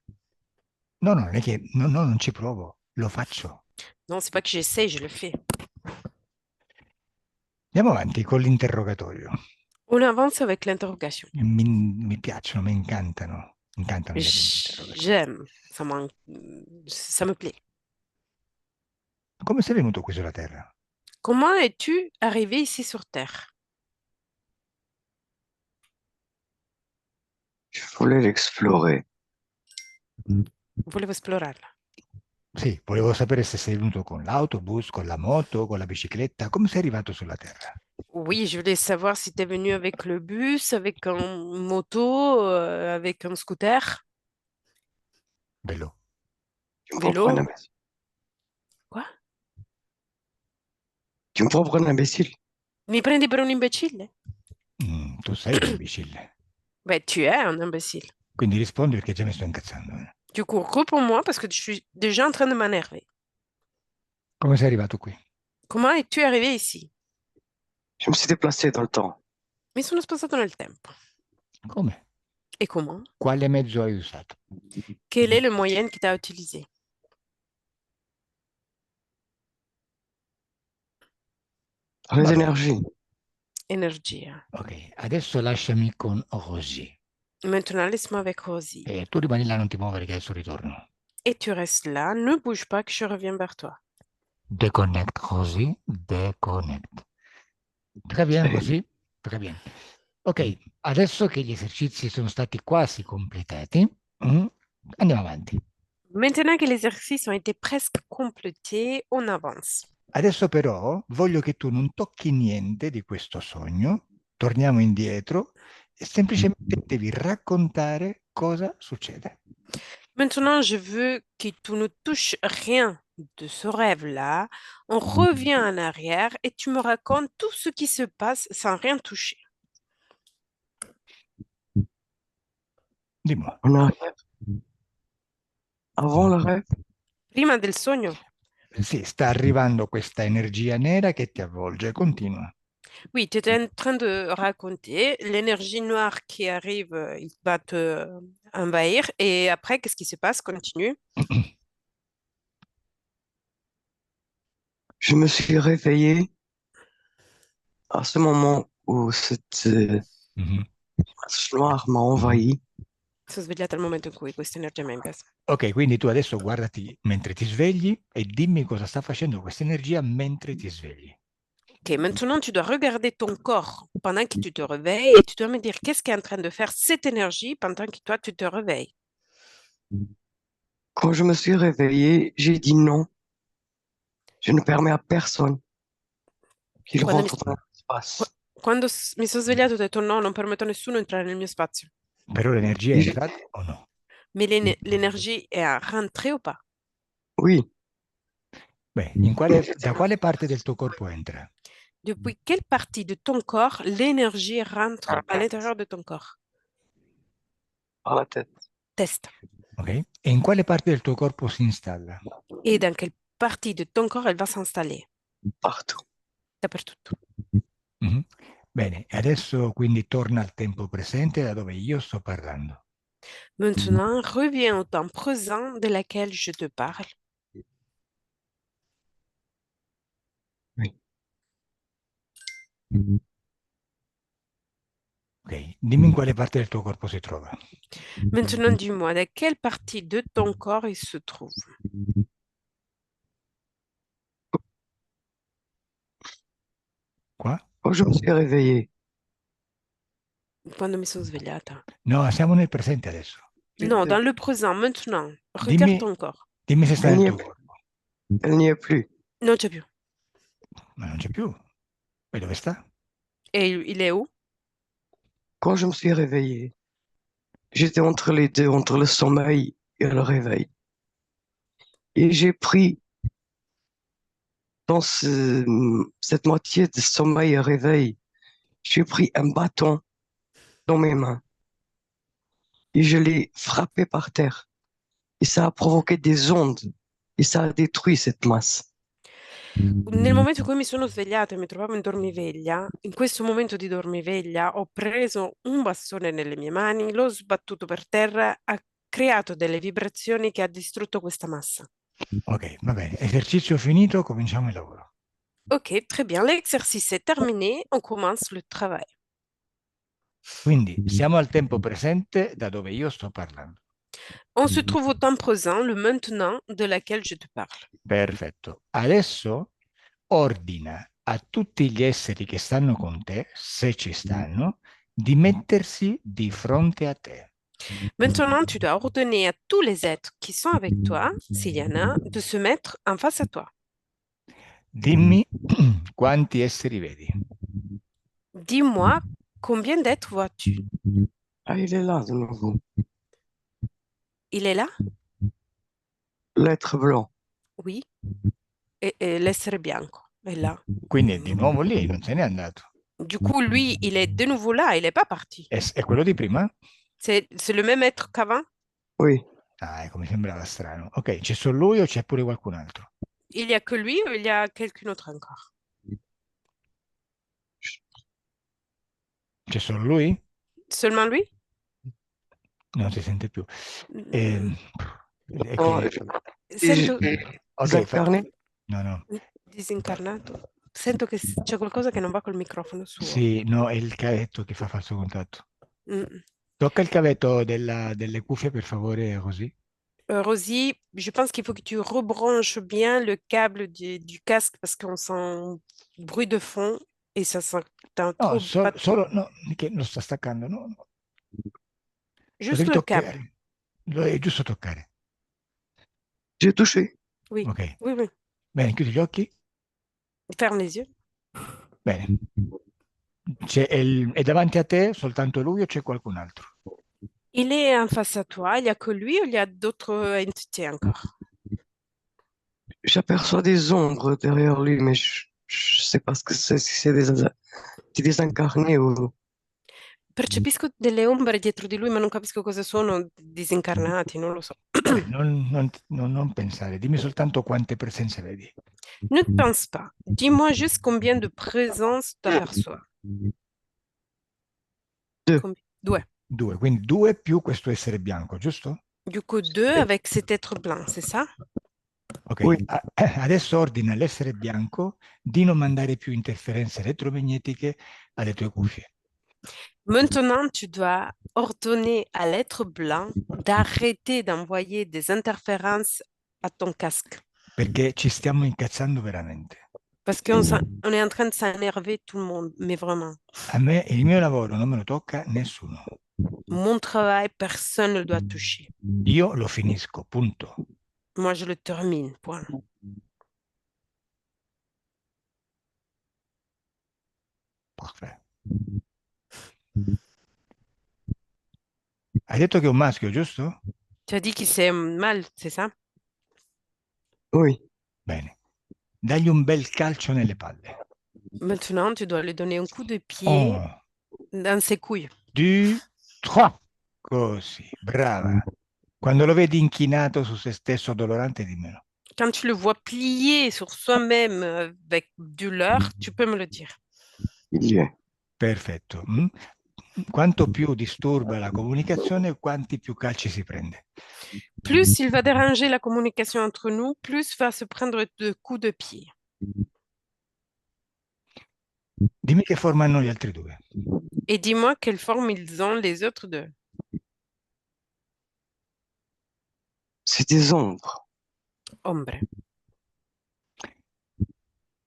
No, non è che no, non ci provo, lo faccio. Non, c'est pas que j'essaie, je le fais. Andiamo avanti con l'interrogatorio. On avance avec l'interrogation. Mi piacciono, mi incantano. Mi incantano gli interrogativi. J'aime, ça me plaît. Come sei venuto qui sulla Terra? Comment es-tu arrivé ici sur Terre? Je voulais l'explorer. Volevo esplorarla. Sì, volevo sapere se sei venuto con l'autobus, con la moto, con la bicicletta. Come sei arrivato sulla Terra? Oui, je voulais savoir si tu es venu avec le bus, avec un moto, avec un scooter, Bello. Tu me prends pour un vélo. imbécile. Quoi? Tu me prends pour un imbécile. Mi prendi per un imbecille? Tu sei un imbecille. Ben, tu es un imbécile. Quindi rispondi perché già mi sto incazzando. Du coup, réponds-moi parce que je suis déjà en train de m'énerver. Come sei arrivato qui? Comment es-tu arrivé ici? Je me suis déplacé dans le temps. Mi sono spostato nel tempo. Come? Et comment? Quale mezzo hai usato? Quel est le moyen que tu as utilisé? Les Vabbè. énergies. Energia. Ok, adesso lasciami con Rosy. Maintenant, laisse-moi avec Rosie. E tu rimani là, non ti muovere che adesso ritorno. Et tu restes là, ne bouge pas que je reviens vers toi. Déconnecte, Rosy, déconnecte. Très bien, Rosy, très bien. Ok, adesso che gli esercizi sono stati quasi completati, andiamo avanti. Maintenant que les exercices ont été presque complétés, on avance. Adesso però voglio che tu non tocchi niente di questo sogno, torniamo indietro e semplicemente devi raccontare cosa succede. Maintenant, je veux que tu ne touches rien de ce rêve-là. On revient en arrière et tu me racontes tout ce qui se passe sans rien toucher. Dis-moi. En arrière. Avant le rêve. Prima del sogno? Sì, sta arrivando questa energia nera che ti avvolge, continua. Oui, tu étais en train de raconter l'énergie noire qui arrive, il va te envahir. Et après, qu'est-ce qui se passe? Continue. Je me suis réveillé à ce moment où cette Mhm. masse noire m'a envahi. Sono svegliata al momento in cui questa energia mi ha invaso. Ok, quindi tu adesso guardati mentre ti svegli e dimmi cosa sta facendo questa energia mentre ti svegli. Ok, maintenant tu dois regarder ton corps pendant que tu te réveilles et tu dois me dire qu'est-ce qui est en train de faire cette énergie pendant que toi tu te réveilles. Quand je me suis réveillé, j'ai dit non. Je ne permets à personne qu'il Quando mi, rentre dans l'espace. quando mi sono svegliato ho detto no, non permetto a nessuno di entrare nel mio spazio. Però l'energia è Et je- entrata o no? Mais l'énergie est rentrée ou pas? Oui, Beh, da quale parte del tuo corpo entra? Depuis quelle partie de ton corps l'énergie rentre à l'intérieur de ton corps? par la tête. Test. Ok? E in quale parte del tuo corpo si installa? Et dans quelle partie de ton corps elle va s'installer? Partout. Dappertutto. Mhm. Bene, e adesso quindi torna al tempo presente da dove io sto parlando. Maintenant, reviens au temps présent de laquelle je te parle. Oui. Ok? Dimmi in quale parte del tuo corpo si trova. Maintenant, dis-moi, dans quelle partie de ton corps il se trouve? Qua? Quand je me suis réveillé, Quando mi sono svegliata. No, siamo nel presente adesso. Non, dans le présent, maintenant. Regarde Dimmi, ton corps. dimmi se sta elle nel n'y est, tuo corpo. elle n'y est plus. Non c'è più. Ma non c'è più. E dove sta? Et il est où? Quand je me suis réveillé, j'étais entre les deux, entre le sommeil et le réveil. Et j'ai pris dans cette moitié de sommeil et réveil, j'ai pris un bâton dans mes mains et je l'ai frappé par terre. Et ça a provoqué des ondes et ça a détruit cette masse. Nel momento in cui mi sono svegliata e mi trovavo in dormiveglia, in questo momento di dormiveglia ho preso un bastone nelle mie mani, l'ho sbattuto per terra, ha creato delle vibrazioni che ha distrutto questa massa. Ok, va bene. Esercizio finito, cominciamo il lavoro. Ok, très bien, l'exercice est terminé, on commence le travail. Quindi siamo al tempo presente da dove io sto parlando. On se trouve au temps présent, le maintenant de laquelle je te parle. Perfetto. Adesso ordina a tutti gli esseri che stanno con te, se ci stanno, di mettersi di fronte a te. Maintenant, tu dois ordonner à tous les êtres qui sont avec toi, s'il y en a, de se mettre en face à toi. Dimmi quanti esseri vedi. Dis-moi, combien d'êtres vois-tu? Ah, il est là de nouveau. Il est là? L'être blanc. Oui. Et l'essere bianco è là. Quindi è di nuovo lì, non se n'è andato. Du coup, lui, il est de nouveau là, il n'est pas parti. È quello di prima? C'est le même être qu'avant? Oui, Ah, ecco, mi sembrava strano. Ok, c'è solo lui o c'è pure qualcun altro? Il n'y a que lui ou il y a quelqu'un d'autre encore? C'è solo lui? Seulement lui? Non si sente più. Mm, È non, che... Sento Ok, désincarné. no, no. disincarnato. Sento che c'è qualcosa che non va col microfono suo. Sì, no, è il cavetto che fa falso contatto. Mm. Tocca il cavetto delle cuffie, per favore, così. Rosie, je pense qu'il faut que tu rebranches bien le câble du casque parce qu'on sent un bruit de fond et ça s'entend No, trop pas trop. solo, no, che lo sta staccando, no, no. Lo Juste devi le câble. toccare. È giusto toccare. J'ai touché. Oui, Ok. oui, oui. Bene, chiudi gli occhi. Ferme les yeux. Bene. È davanti a te soltanto lui o c'è qualcun altro? Il est en face à toi. Il n'y a que lui ou il y a d'autres entités encore? J'aperçois des ombres derrière lui, mais je sais pas ce que c'est, si c'est des incarnés ou... Percepisco delle ombre dietro di lui, ma non capisco cosa sono disincarnati, non lo so. Vabbè, non pensare, dimmi soltanto quante presenze vedi. Ne pense pas. Dis-moi juste combien de présences tu aperçois. Deux. Due. Due, quindi due più questo essere bianco, giusto? Du coup, deux avec cet être blanc, c'est ça? Ok, Oui. adesso ordina all'essere bianco di non mandare più interferenze elettromagnetiche alle tue cuffie. Maintenant, tu dois ordonner à l'être blanc d'arrêter d'envoyer des interférences à ton casque. Perché ci stiamo incazzando veramente. Parce qu'on est en train de s'énerver tout le monde, mais vraiment. A me il mio lavoro non me lo tocca nessuno. Mon travail, personne ne le doit toucher. Io lo finisco, punto. Moi, je le termine, point. Parfait. Hai detto che è un maschio, giusto? Tu as dit que c'est un mâle, c'est ça? Oui. Bene. Dagli un bel calcio nelle palle. Maintenant, tu dois lui donner un coup de pied 1, dans ses couilles. 2, 3. Così, brava. Quando lo vedi inchinato su se stesso dolorante, dimmelo. Quand tu le vois plié sur soi-même avec douleur, tu peux me le dire. Il y est. Perfetto. Quanto più disturba la comunicazione, quanti più calci si prende. Plus il va déranger la communication entre nous, plus va se prendre de coups de pied. Dimmi che forma hanno gli altri due. Et dis-moi quelle forme ils ont les autres deux. C'est des ombres. Ombre.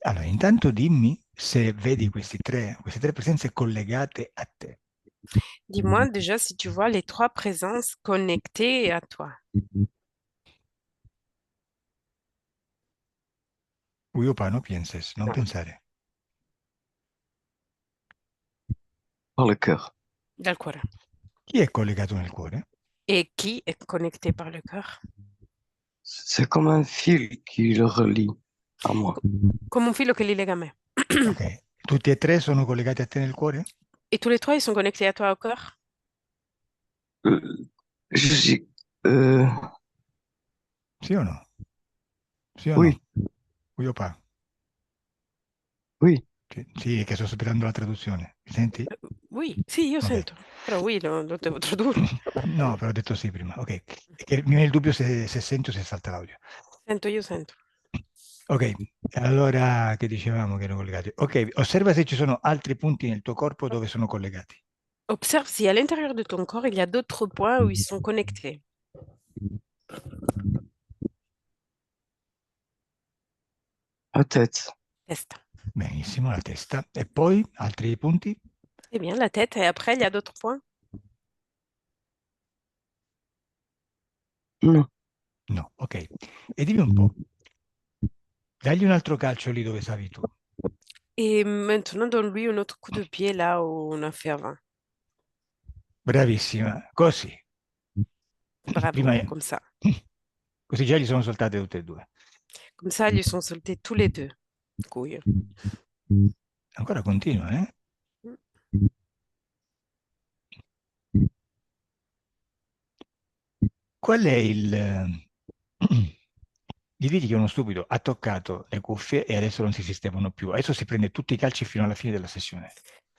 Allora, intanto dimmi se vedi queste tre presenze collegate a te. Dis-moi déjà si tu vois les trois présences connectées à toi. Uiopa, no pienses, non pensare. Par le cœur. Dal cuore. Chi è collegato nel cuore? Et qui est connecté par le cœur? C'est comme un fil qui le relie à moi. Comme un filo che li lega a me. Ok. Tutti e tre sono collegati a te nel cuore? Et tous les trois, ils sont connectés à toi au cœur? Euh, je suis... Sì o no? Sì o oui, no? Uiopa. oui. Sì, che sto aspettando la traduzione. Mi senti? Oui, sì, io Ok. sento. Però oui, lo devo tradurre. No, però ho detto sì prima. Ok. È che mi viene il dubbio se sento o se salta l'audio. Sento, io sento. Ok, allora che dicevamo che erano collegati? Ok, osserva se ci sono altri punti nel tuo corpo dove sono collegati. Observe si à l'intérieur de ton corps, il y a d'autres points où ils sont connectés. La tête. Testa. Benissimo, la testa. E poi altri punti? Eh bien, la tête, et après, il y a d'autres points? Non. No, ok. E dimmi un po', dagli un altro calcio lì dove stavi tu. Et maintenant, donne-lui un autre coup de pied là où on a fait avant. Bravissima, così. Bravo, Prima... comme ça. Così già gli sono saltate tutte e due. Comme ça, ils lui sont sautés tous les deux. Couilles. Ancora continua, eh? Qual è il... Gli dici che uno stupido ha toccato le cuffie e adesso non si sistemano più. Adesso si prende tutti i calci fino alla fine della sessione.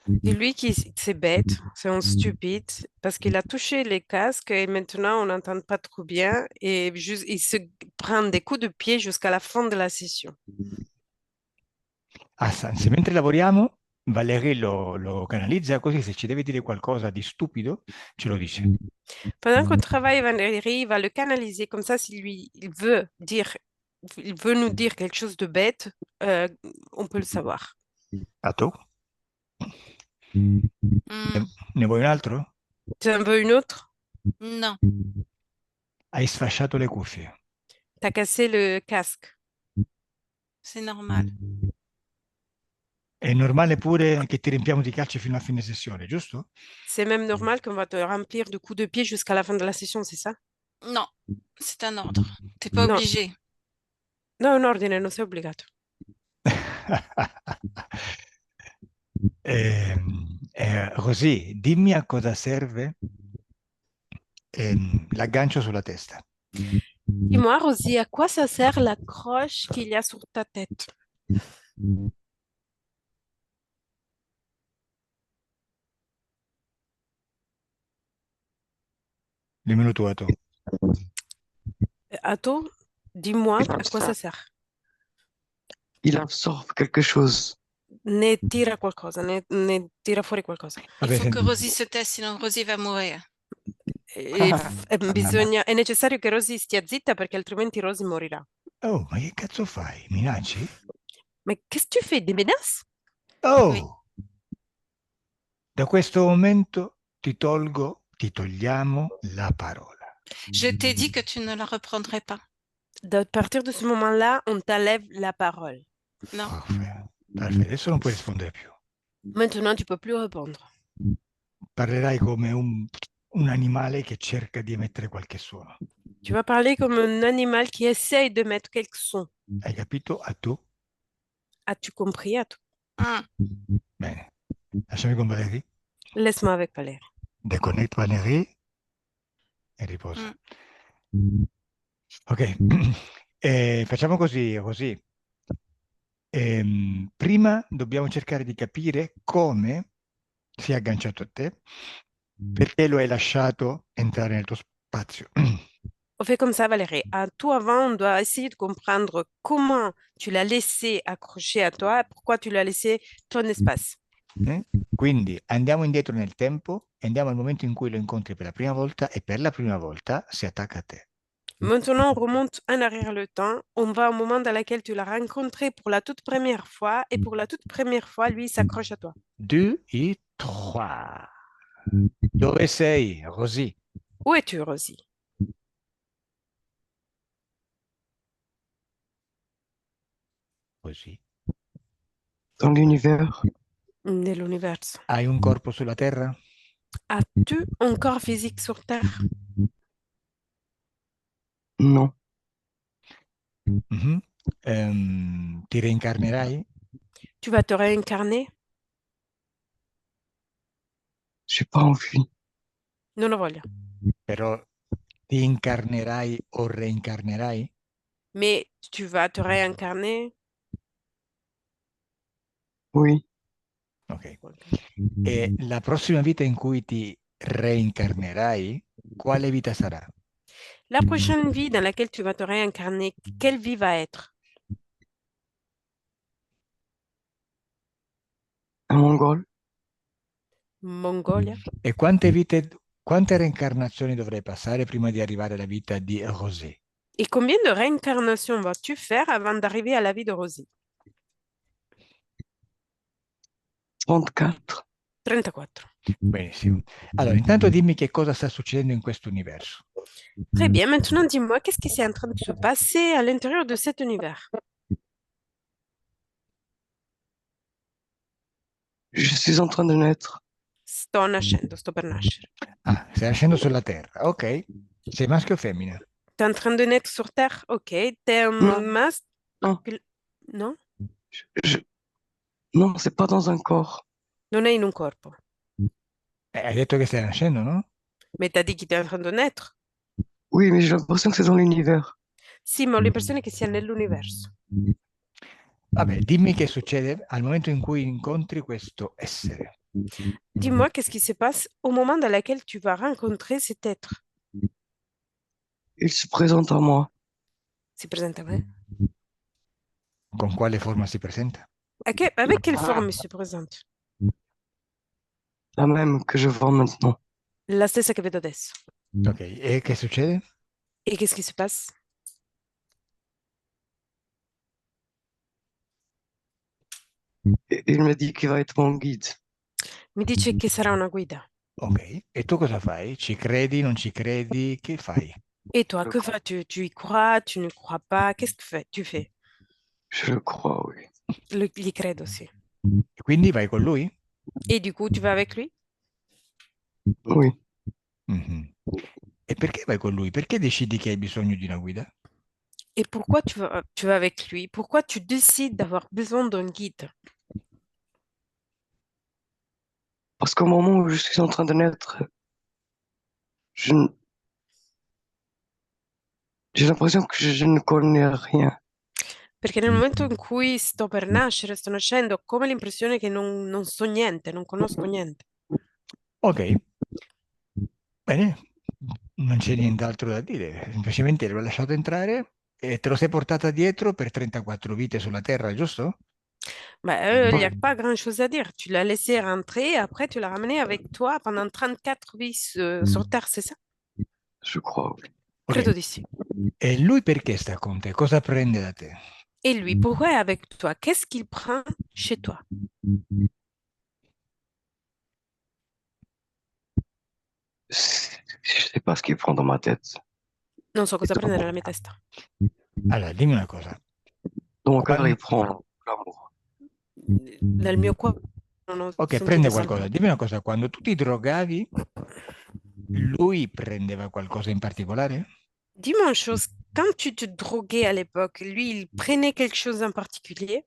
Dis-lui que c'est bête, c'est un stupide, parce qu'il a touché les casques et maintenant on n'entend pas trop bien et juste, il se prend des coups de pied jusqu'à la fin de la session. Se mentre lavoriamo, Valerie lo canalizza così se ci deve dire qualcosa di stupido, ce lo dice. Pendant qu'on travaille, Valérie va le canaliser comme ça, s'il lui il veut nous dire quelque chose de bête, on peut le savoir. A tu? Hmm, Ne vuoi un altro? Tu en veux une autre? non, Hai sfasciato le cuffie. T'as cassé le casque. c'est normal. È normale pure che ti riempiamo di calci fino a fine sessione, giusto? C'est même normal qu'on va te remplir de coups de pied jusqu'à la fin de la session, c'est ça? Non, c'est un ordre. T'es pas No. obligé. No, è un ordine, non sei obbligato. Così, dimmi a cosa serve l'aggancio sulla testa. Dis-moi, Rosie, à quoi ça sert la croche qu'il y a sur ta tête? Dimmelo tu, a tu. Atto, dis-moi à quoi ça sert. Il absorbe quelque chose. Ne tira qualcosa, ne tira fuori qualcosa. Il Vabbè, faut que senti. Rosie se taise, sinon Rosie va mourir. È necessario che Rosie stia zitta perché altrimenti Rosie morirà. Oh, ma che cazzo fai? Minacci? Mais qu'est-ce que tu fais? Des menaces? Oh! Oui. Da questo momento ti togliamo la parola. Je t'ai dit que tu ne la reprendrais pas. À partir de ce moment-là, on t'enlève la parole. Non. Perfetto, adesso non puoi rispondere più. Maintenant, tu peux plus répondre. Parlerai come un animale che cerca di emettere qualche suono. Tu vas parler comme un animal qui essaye de mettre quelque son. Hai capito? A tu? As-tu compris? Bene. Lasciami con Valérie. Laisse-moi avec Valérie. Déconnecte Valérie e riposa. Ok. Facciamo così. Prima dobbiamo cercare di capire come si è agganciato a te, perché lo hai lasciato entrare nel tuo spazio. On fait comme ça, Valérie. À tout avant, on doit essayer de comprendre comment tu l'as laissé accroché à toi, pourquoi tu l'as laissé ton espace. Quindi andiamo indietro nel tempo e andiamo al momento in cui lo incontri per la prima volta e per la prima volta si attacca a te. Maintenant, on remonte en arrière le temps. On va au moment dans lequel tu l'as rencontré pour la toute première fois et pour la toute première fois, lui, il s'accroche à toi. 2 et 3. Dove sei, Rosy? Où es-tu, Rosie? Così. Dans l'univers. Nell'universo. Hai un corpo sulla Terra? As-tu un corps physique sur Terre? Non. Mhm. Ti reincarnerai? Tu vas te réincarner? J'ai pas envie. Non lo voglio. Però ti incarnerai o reincarnerai? Mais tu vas te réincarner? Oui. Ok. E la prossima vita in cui ti reincarnerai, quale vita sarà? La prochaine vie dans laquelle tu vas te réincarner, quelle vie va être? Un mongol. Mongolia? E quante reincarnazioni dovrei passare prima di arrivare alla vita di Rosé? Et combien de réincarnations vas-tu faire avant d'arriver à la vie de Rosie? 34. 34. Benissimo. Allora, intanto dimmi che cosa sta succedendo in questo universo. Très bien, maintenant dis-moi, qu'est-ce qui est en train de se passer à l'intérieur de cet univers? Je suis en train de naître. Sto nascendo, sto per nascere. Ah, stai nascendo sulla Terra, ok. Sei maschio o femmina? T'es en train de naître sur Terre? Ok. T'es un Non. masque? Non. Non? Je- Non, c'est pas dans un corps. Non è in un corpo. Hai detto che stai nascendo, no? Mais t'as dit qu'il était en train de naître? Oui, mais j'ai l'impression que c'est dans l'univers. Sì, ma ho l'impressione che sia nell'universo. Vabbè, dimmi che succede al momento in cui incontri questo essere. Dis-moi, qu'est-ce qui se passe au moment dans lequel tu vas rencontrer cet être? Il se présente à moi. Si presente a me? Con quale forma si presenta? Avec quelle forme il se présente? La même que je vois maintenant. La stessa che vedo adesso. Ok, e che succede? Et qu'est-ce qui se passe? Et il me dit qu'il va être mon guide. Mi dice che sarà una guida. Ok, e tu cosa fai? Ci credi, non ci credi? Che fai? Et toi, que fais-tu? Tu y crois? Tu ne crois pas? Qu'est-ce que tu fais? Je le crois, oui. Gli credo, sì. E quindi vai con lui? Et du coup, tu vas avec lui? Oui. Mhm. E perché vai con lui? Perché decidi che hai bisogno di una guida? Et pourquoi tu vas avec lui? Pourquoi tu décides d'avoir besoin d'un guide? Parce qu'au moment où je suis en train de naître, je n- j'ai l'impression que je ne connais rien. Perché nel momento in cui sto per nascere, sto nascendo, ho come l'impressione che non so niente, non conosco niente. Ok, bene, non c'è nient'altro da dire, semplicemente l'ho lasciato entrare e te lo sei portata dietro per 34 vite sulla Terra, giusto? Bah, il n'y a pas grand-chose à dire. Tu l'as laissé rentrer, après tu l'as ramené avec toi pendant 34 vies sur Terre, c'est ça? Je crois, oui. Ok, Credo di sì. e lui perché sta con te? Cosa prende da te? Et lui, pourquoi est avec toi? Qu'est-ce qu'il prend chez toi? Je sais pas ce qu'il prend dans ma tête. Non so cosa prende nella mia testa. Allora, dimmi una cosa. Dans mon cœur, Quando- il prend l'amour. Nel mio cuore ho Ok, prende sentito qualcosa. sempre. Dimmi una cosa, quando tu ti drogavi, lui prendeva qualcosa in particolare? Dis-moi une chose, quand tu te droguais à l'époque, lui, il prenait quelque chose en particulier?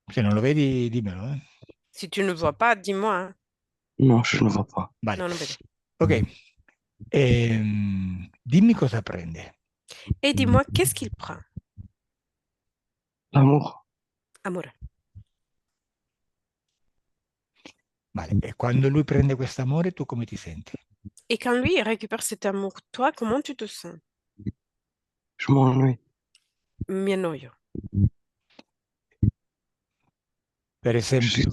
Se non lo vedi, dimmelo, eh. Si tu ne vois pas, dis-moi, hein. Non, je ne vois pas. Vale. Non, non vedo. Ok. Dimmi cosa prende. Et dis-moi, qu'est-ce qu'il prend? L'amour, Amore. Vale. E quando lui prende questo amore, tu come ti senti? Et quand lui, il récupère cet amour, toi, comment tu te sens? je m'ennuie. Mi annoio. Per Je suis...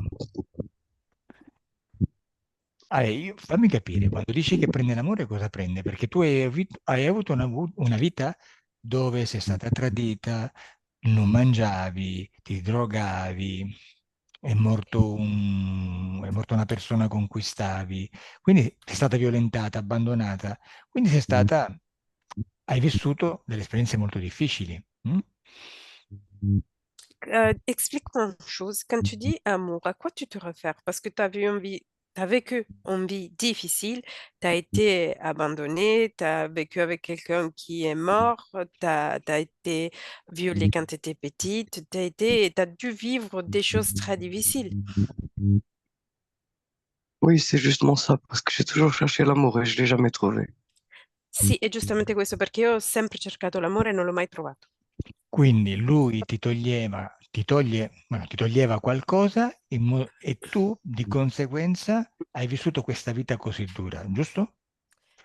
esempio, fammi capire, quando dici che prende l'amore, cosa prende? Perché tu hai avuto una vita dove sei stata tradita, non mangiavi, ti drogavi, è morta una persona con cui stavi, quindi sei stata violentata, abbandonata, quindi hai vissuto delle esperienze molto difficili. Mm? Explique-moi une chose. Quand tu dis amour, à quoi tu te réfères? Parce que tu as t'as vécu une vie difficile, tu as été abandonné, tu as vécu avec quelqu'un qui est mort, tu as été violé quand tu étais petite, t'as dû vivre des choses très difficiles. Oui, c'est justement ça, parce que j'ai toujours cherché l'amour et je l'ai jamais trouvé. Sì, è giustamente questo, perché io ho sempre cercato l'amore e non l'ho mai trovato. Quindi lui ti toglieva qualcosa e tu di conseguenza hai vissuto questa vita così dura, giusto?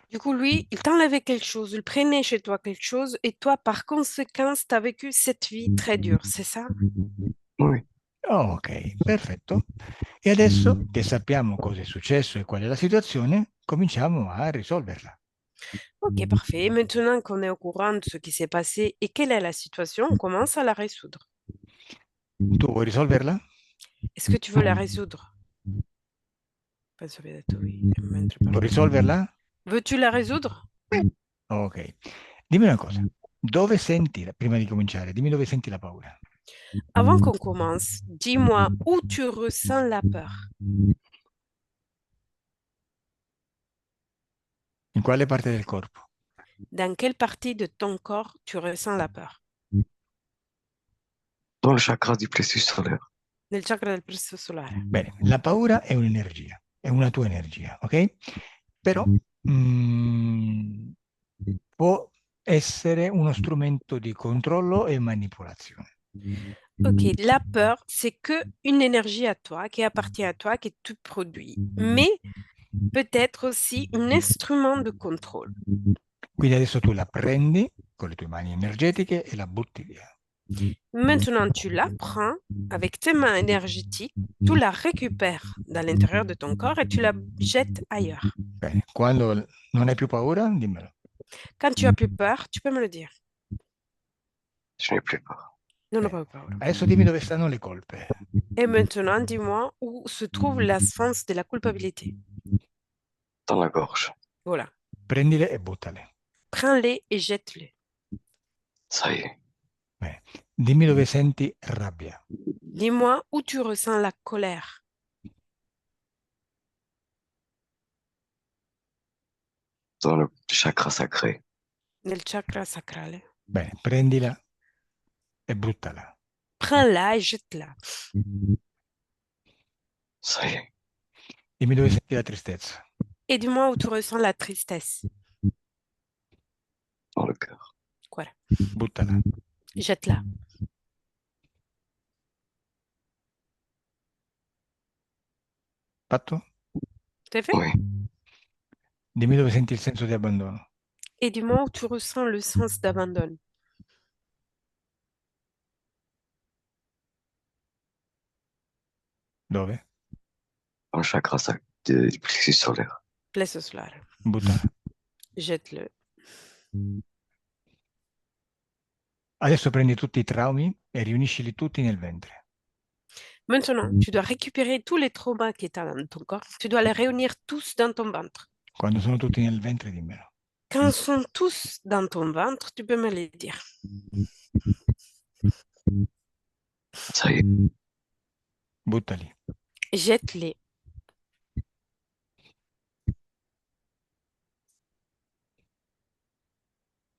Du coup, lui, il t'enlevait quelque chose, il prenait chez toi quelque chose, et toi, par conséquent, tu as vécu cette vie très dure, c'est ça? Oui, Oh, ok, perfetto. E adesso che sappiamo cosa è successo e qual è la situazione, cominciamo a risolverla. Ok, parfait. Et maintenant qu'on est au courant de ce qui s'est passé et quelle est la situation, on commence à la résoudre. Tu vuoi risolverla? Est-ce que tu veux la résoudre? Penso abbia detto oui, mentre Vuoi parlavo. risolverla? Veux-tu la résoudre? Ok. Dimmi una cosa. Dove senti, prima di cominciare, dimmi dove senti la paura. Avant qu'on commence, dis-moi où tu ressens la peur. In quale parte del corpo? Dans quelle partie de ton corps tu ressens la peur? dans le chakra du plexus solaire. Nel chakra del plesso solare. Bene, la paura è un'energia, è una tua energia, ok? Però mm, può essere uno strumento di controllo e manipolazione. Ok, la peur, c'est que une énergie à toi, qui appartient à toi, que tu produis, mais peut-être aussi un instrument de contrôle. Quindi adesso tu la prendi con le tue mani energetiche e la butti via. Maintenant, tu la prends avec tes mains énergétiques, tu la récupères dans l'intérieur de ton corps et tu la jettes ailleurs. Bene, quando non hai più paura, dimmelo. Quand tu as plus peur, tu peux me le dire. Je n'ai plus peur. Non, non, Bene. pas peur. Adesso dimmi dove stanno le colpe. Et maintenant, dis-moi où se trouve la source de la culpabilité. Dans la gorge. Voilà. Prendile e buttale. Prends-les et jette-les. Ça y est. Bene. Dimmi dove senti rabbia. Dis-moi où tu ressens la colère. Dans le chakra sacré. Nel chakra sacrale. Bene, prendila e buttala. Prends-la et jette-la. Ça y est. Dimmi dove senti la tristezza. Et dis-moi où tu ressens la tristesse. Dans le cœur. Voilà. Buttala. Jette-la. Fatto? T'as fait? Oui. Dimmi dove senti il senso di abbandono. Et dis-moi où tu ressens le sens d'abandon. Dove? Dans le chakra du plexus solaire. Plesso solare. Buttala. Jette-le. Adesso prendi tutti i traumi e riuniscili tutti nel ventre. Maintenant, tu dois récupérer tous les traumas qui étaient dans ton corps. Tu dois les réunir tous dans ton ventre. Quando sono tutti nel ventre, dimmelo. Quand ils sont tous dans ton ventre, tu peux me les dire. Ça y est. Buttali. Jette-les.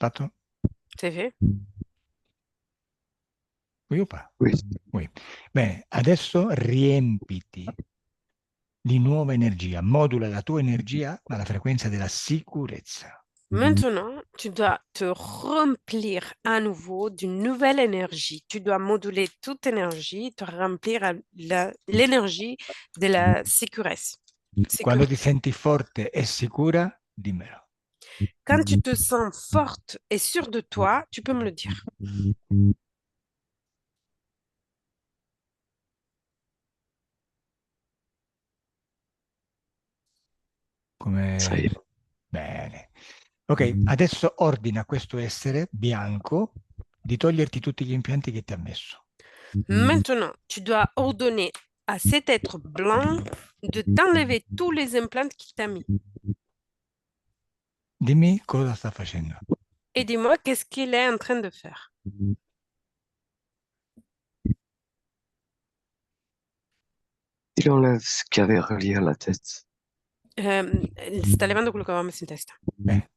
Fatto? C'est fait? Oui o pas? Oui. Oui. Bene, adesso riempiti di nuova energia, modula la tua energia alla frequenza della sicurezza. Maintenant, tu dois te remplir à nouveau d'une nouvelle énergie. Tu dois moduler toute énergie, te remplir à l'énergie de la sécurité. Quando ti senti forte e sicura, dimmelo. Quand tu te sens forte et sûre de toi, tu peux me le dire. Ça y Come... est. Bene. Ok, adesso ordina a questo essere bianco di toglierti tutti gli impianti che ti ha messo. Maintenant, tu dois ordonner à cet être blanc de t'enlever tous les implants qu'il t'a mis. Dimmi cosa sta facendo. Et dis-moi qu'est-ce qu'il est en train de faire. Il enlève ce qu'il y avait relié à la tête. Sta levando quello che aveva messo in testa. Bene.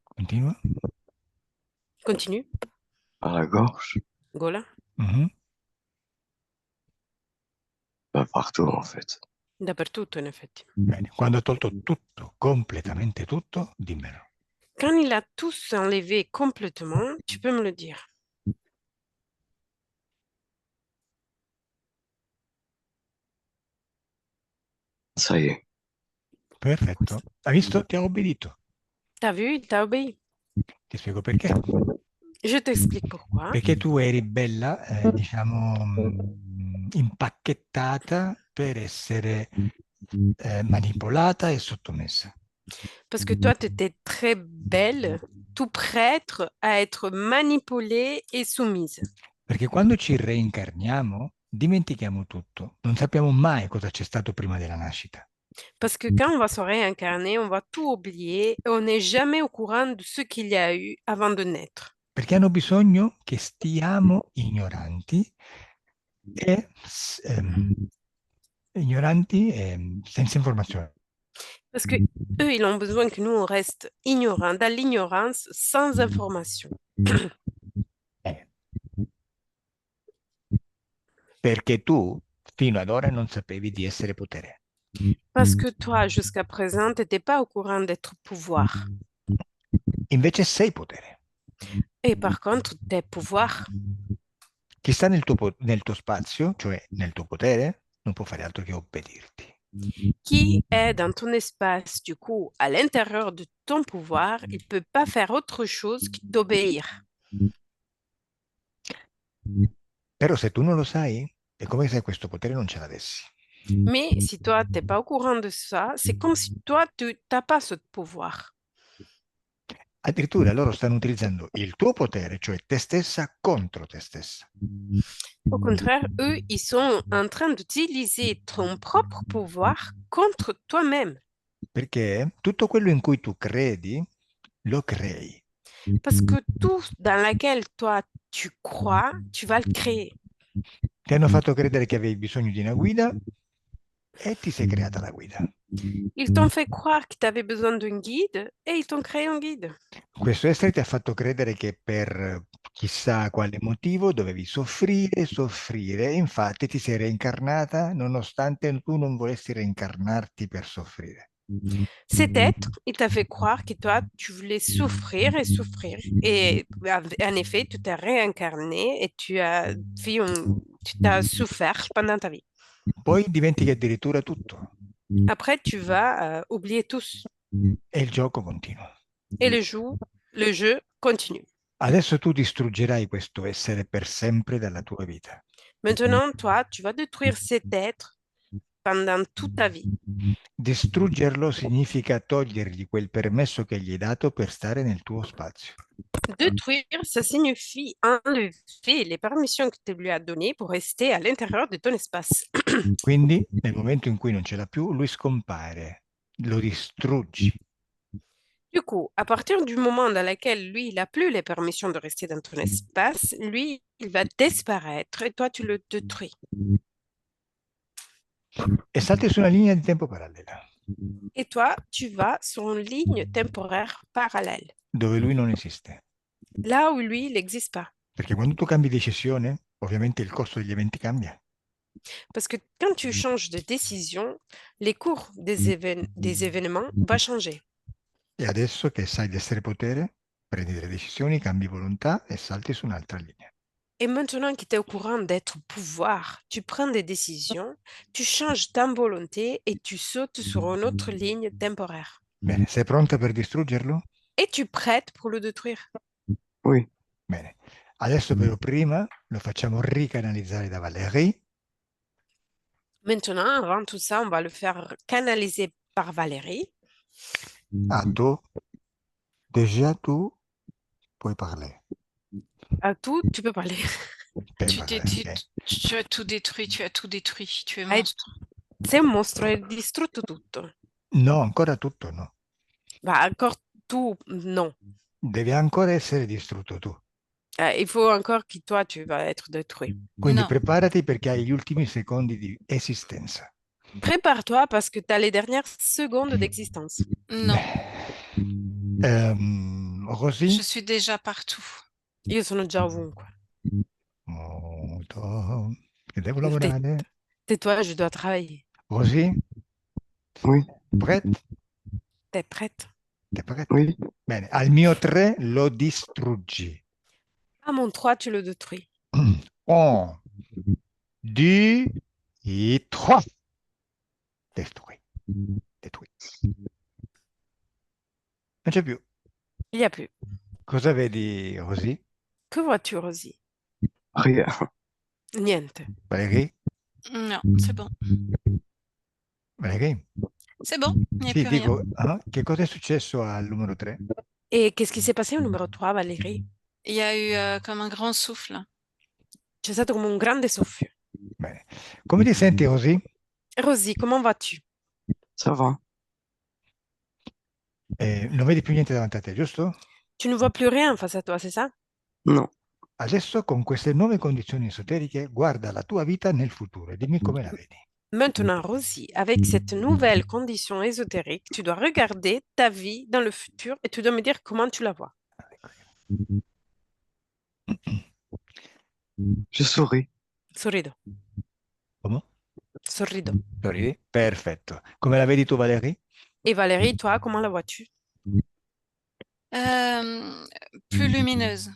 Continua. Continue. À la gorge. Gola. Mhm. Partout, en fait. Dappertutto, in effetti. Bene. Quando ha tolto tutto, completamente tutto, dimmelo. Quand il a tous enlevé complètement, tu peux me le dire. Ça y est. Perfetto. Hai visto? Ti ha obbedito. T'as vu, il t'a obéi. Ti spiego perché. Je t'explique pourquoi. Perché tu eri bella, diciamo, impacchettata per essere manipolata e sottomessa. Parce que toi, tu étais très belle, tout prête à être manipulée et soumise. Perché quando ci reincarniamo, dimentichiamo tutto. Non sappiamo mai cosa c'è stato prima della nascita. Parce que quand on va se réincarner, on va tout oublier et on n'est jamais au courant de ce qu'il y a eu avant de naître. Perché hanno bisogno che stiamo ignoranti e senza informazione. Parce que eux, ils ont besoin que nous, on reste ignorants, dans l'ignorance, sans information. Eh. Perché tu fino ad ora non sapevi di essere potere. Parce que toi, jusqu'à présent, tu n'étais pas au courant d'être pouvoir. Invece sei potere. Et par contre, tes pouvoirs, Chi sta nel tuo spazio, cioè nel tuo potere, non può fare altro che obbedirti. qui est dans ton espace, du coup, à l'intérieur de ton pouvoir, il ne peut pas faire autre chose que d'obéir. Però se tu non lo sai, è come se questo potere non ce l'avessi. Mais si toi, tu n'es pas au courant de ça, c'est comme si toi, tu n'as pas ce pouvoir. Addirittura loro stanno utilizzando il tuo potere, cioè te stessa, contro te stessa. Au contraire, eux, ils sont en train d'utiliser ton propre pouvoir contre toi-même. Perché tutto quello in cui tu credi, lo crei. Parce que tout dans lequel toi, tu crois, tu vas le créer. Ti hanno fatto credere che avevi bisogno di una guida e ti sei creata la guida. Ils t'ont fait croire que tu avais besoin d'un guide et ils t'ont créé un guide. Questo essere ti ha fatto credere che per chissà quale motivo dovevi soffrire, soffrire, e infatti ti sei reincarnata nonostante tu non volessi reincarnarti per soffrire. Cet être, il t'a fait croire que toi, tu voulais souffrir et souffrir. Et en effet, tu t'es réincarné et tu t'as souffert pendant ta vie. Poi dimentichi addirittura tutto Après, tu vas oublier tous. e il gioco continua. Et le jeu continue. Adesso tu distruggerai questo essere per sempre dalla tua vita. Maintenant, toi, tu vas détruire cet être pendant toute ta vie. Distruggerlo significa togliergli quel permesso che gli hai dato per stare nel tuo spazio. Détruire, ça signifie enlever les permissions que tu lui as données pour rester à l'intérieur de ton espace. Quindi nel momento in cui non ce l'ha più, lui scompare, lo distruggi. Du coup, à partir du moment dans lequel lui, il n'a plus les permissions de rester dans ton espace, lui, il va disparaître et toi, tu le détruis. E salti su una linea di tempo parallela, Et toi, tu vas sur une ligne temporaire parallèle, dove lui non esiste. là où lui, il n'existe pas. Perché quando tu cambi decisione, ovviamente il corso degli eventi cambia. Parce que quand tu changes de décision, les cours des événements vont changer. E adesso che sai di essere potere, prendi delle decisioni, cambi volontà e salti su un'altra linea. Et maintenant que tu es au courant d'être pouvoir, tu prends des décisions, tu changes ta volonté et tu sautes sur une autre ligne temporaire. Bene, sei pronta per distruggerlo? Et tu prêtes pour le détruire. Oui. Bene. Adesso però prima lo facciamo ricanalizzare da Valérie. Maintenant, avant tout ça, on va le faire canaliser par Valérie. Ah, tu, déjà tu puoi parler. À tout, tu peux parler. Puoi Tu, parlare, tu, ok. tu as tout détruit, tu as tout détruit, tu es Hai- monstre. Sei un mostro, hai distrutto tutto. No, ancora tutto no. Bah, encore tout, non. Deve ancora essere distrutto tu. Il faut encore que toi, tu vas être détruit. Quindi No. preparati perché hai gli ultimi secondi di esistenza. Prépare-toi parce que tu as les dernières secondes d'existence. Non, Rosy? je suis déjà partout. Io sono già ovunque. Molto. Che devo Tais- lavorare. Tais-toi, je dois travailler. Rosy? Oui. Prête? T'es prête? T'es prête? Oui. Bene, al mio 3 lo distruggi. À mon 3, tu le détruis. 1, 2 et 3. Détruit. Détruit. Non c'è più. Il n'y a plus. Cosa vedi, Rosy? Que vois-tu, Rosie? Rien. Niente. Valérie? Non, c'est bon. Valérie? C'est bon, il n'y a Sì, plus rien. dico, che cosa è successo al numero 3? Et qu'est-ce qui s'est passé au numéro 3, Valérie? Il y a eu comme un grand souffle. C'è stato come un grande soffio. Bene. Come ti senti, Rosy? Rosie, comment vas-tu? Ça va. Non vedi più niente davanti a te, giusto? Tu ne vois plus rien face à toi, c'est ça? Non. Adesso con queste nuove condizioni esoteriche guarda la tua vita nel futuro e dimmi come la vedi. Maintenant, Rosie, avec cette nouvelle condition ésotérique, tu dois regarder ta vie dans le futur et tu dois me dire comment tu la vois. Je souris. Sorrido, Come? sorrido. Sorridi? Perfetto. Come la vedi tu, Valérie? Et Valérie, toi, comment la vois-tu? Plus lumineuse.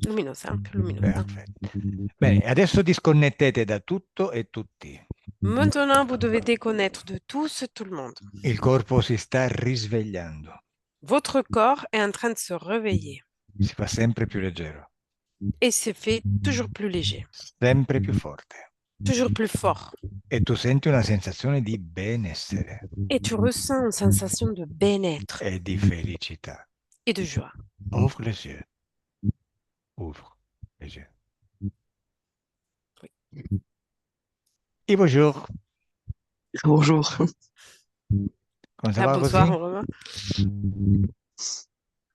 Luminosa, più luminosa. Perfetto. Bene, adesso disconnettete da tutto e tutti. Maintenant, vous devez déconnaître de tous, tout le monde. Il corpo si sta risvegliando, Votre corps est en train de se réveiller si fa sempre più leggero, et se fait toujours plus léger, sempre più forte. toujours plus fort. E tu senti una sensazione di benessere Et tu ressens une sensation de bien-être e di felicità. et de joie. Ouvre les yeux. Ouvre les yeux. Et bonjour. Bonjour. Come Ah, va bonsoir, così? on revoit.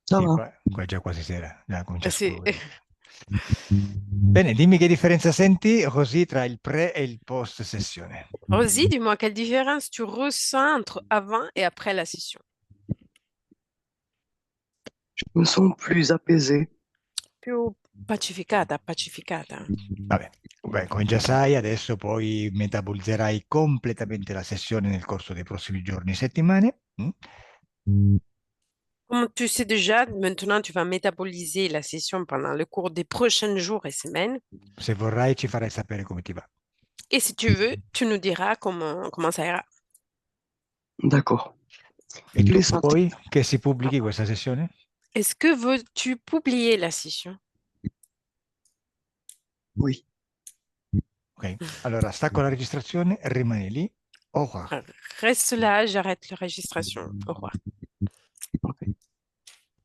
Ça Sì, va. qua è già quasi sera, già comincia a Sì. scorrere. Bene, dimmi che differenza senti così tra il pre e il post sessione. Rosie, dis-moi, quelle différence tu ressens entre avant et après la session? Je me sens plus apaisée. Più pacificata, pacificata. Vabbè, beh, come già sai, adesso poi metabolizzerai completamente la sessione nel corso dei prossimi giorni e settimane. Comme tu sais déjà, maintenant tu vas métaboliser la session pendant le cours des prochains jours et semaines. Se vorrai ci farai sapere come ti va. Et si tu veux, tu nous diras comment ça ira. D'accord. E tu Les sentiments. vuoi che si pubblichi questa sessione? Est-ce que veux-tu publier la session? Oui. Ok, allora stacco la registrazione, rimani lì. Au revoir. Reste là, j'arrête la registration. Au revoir.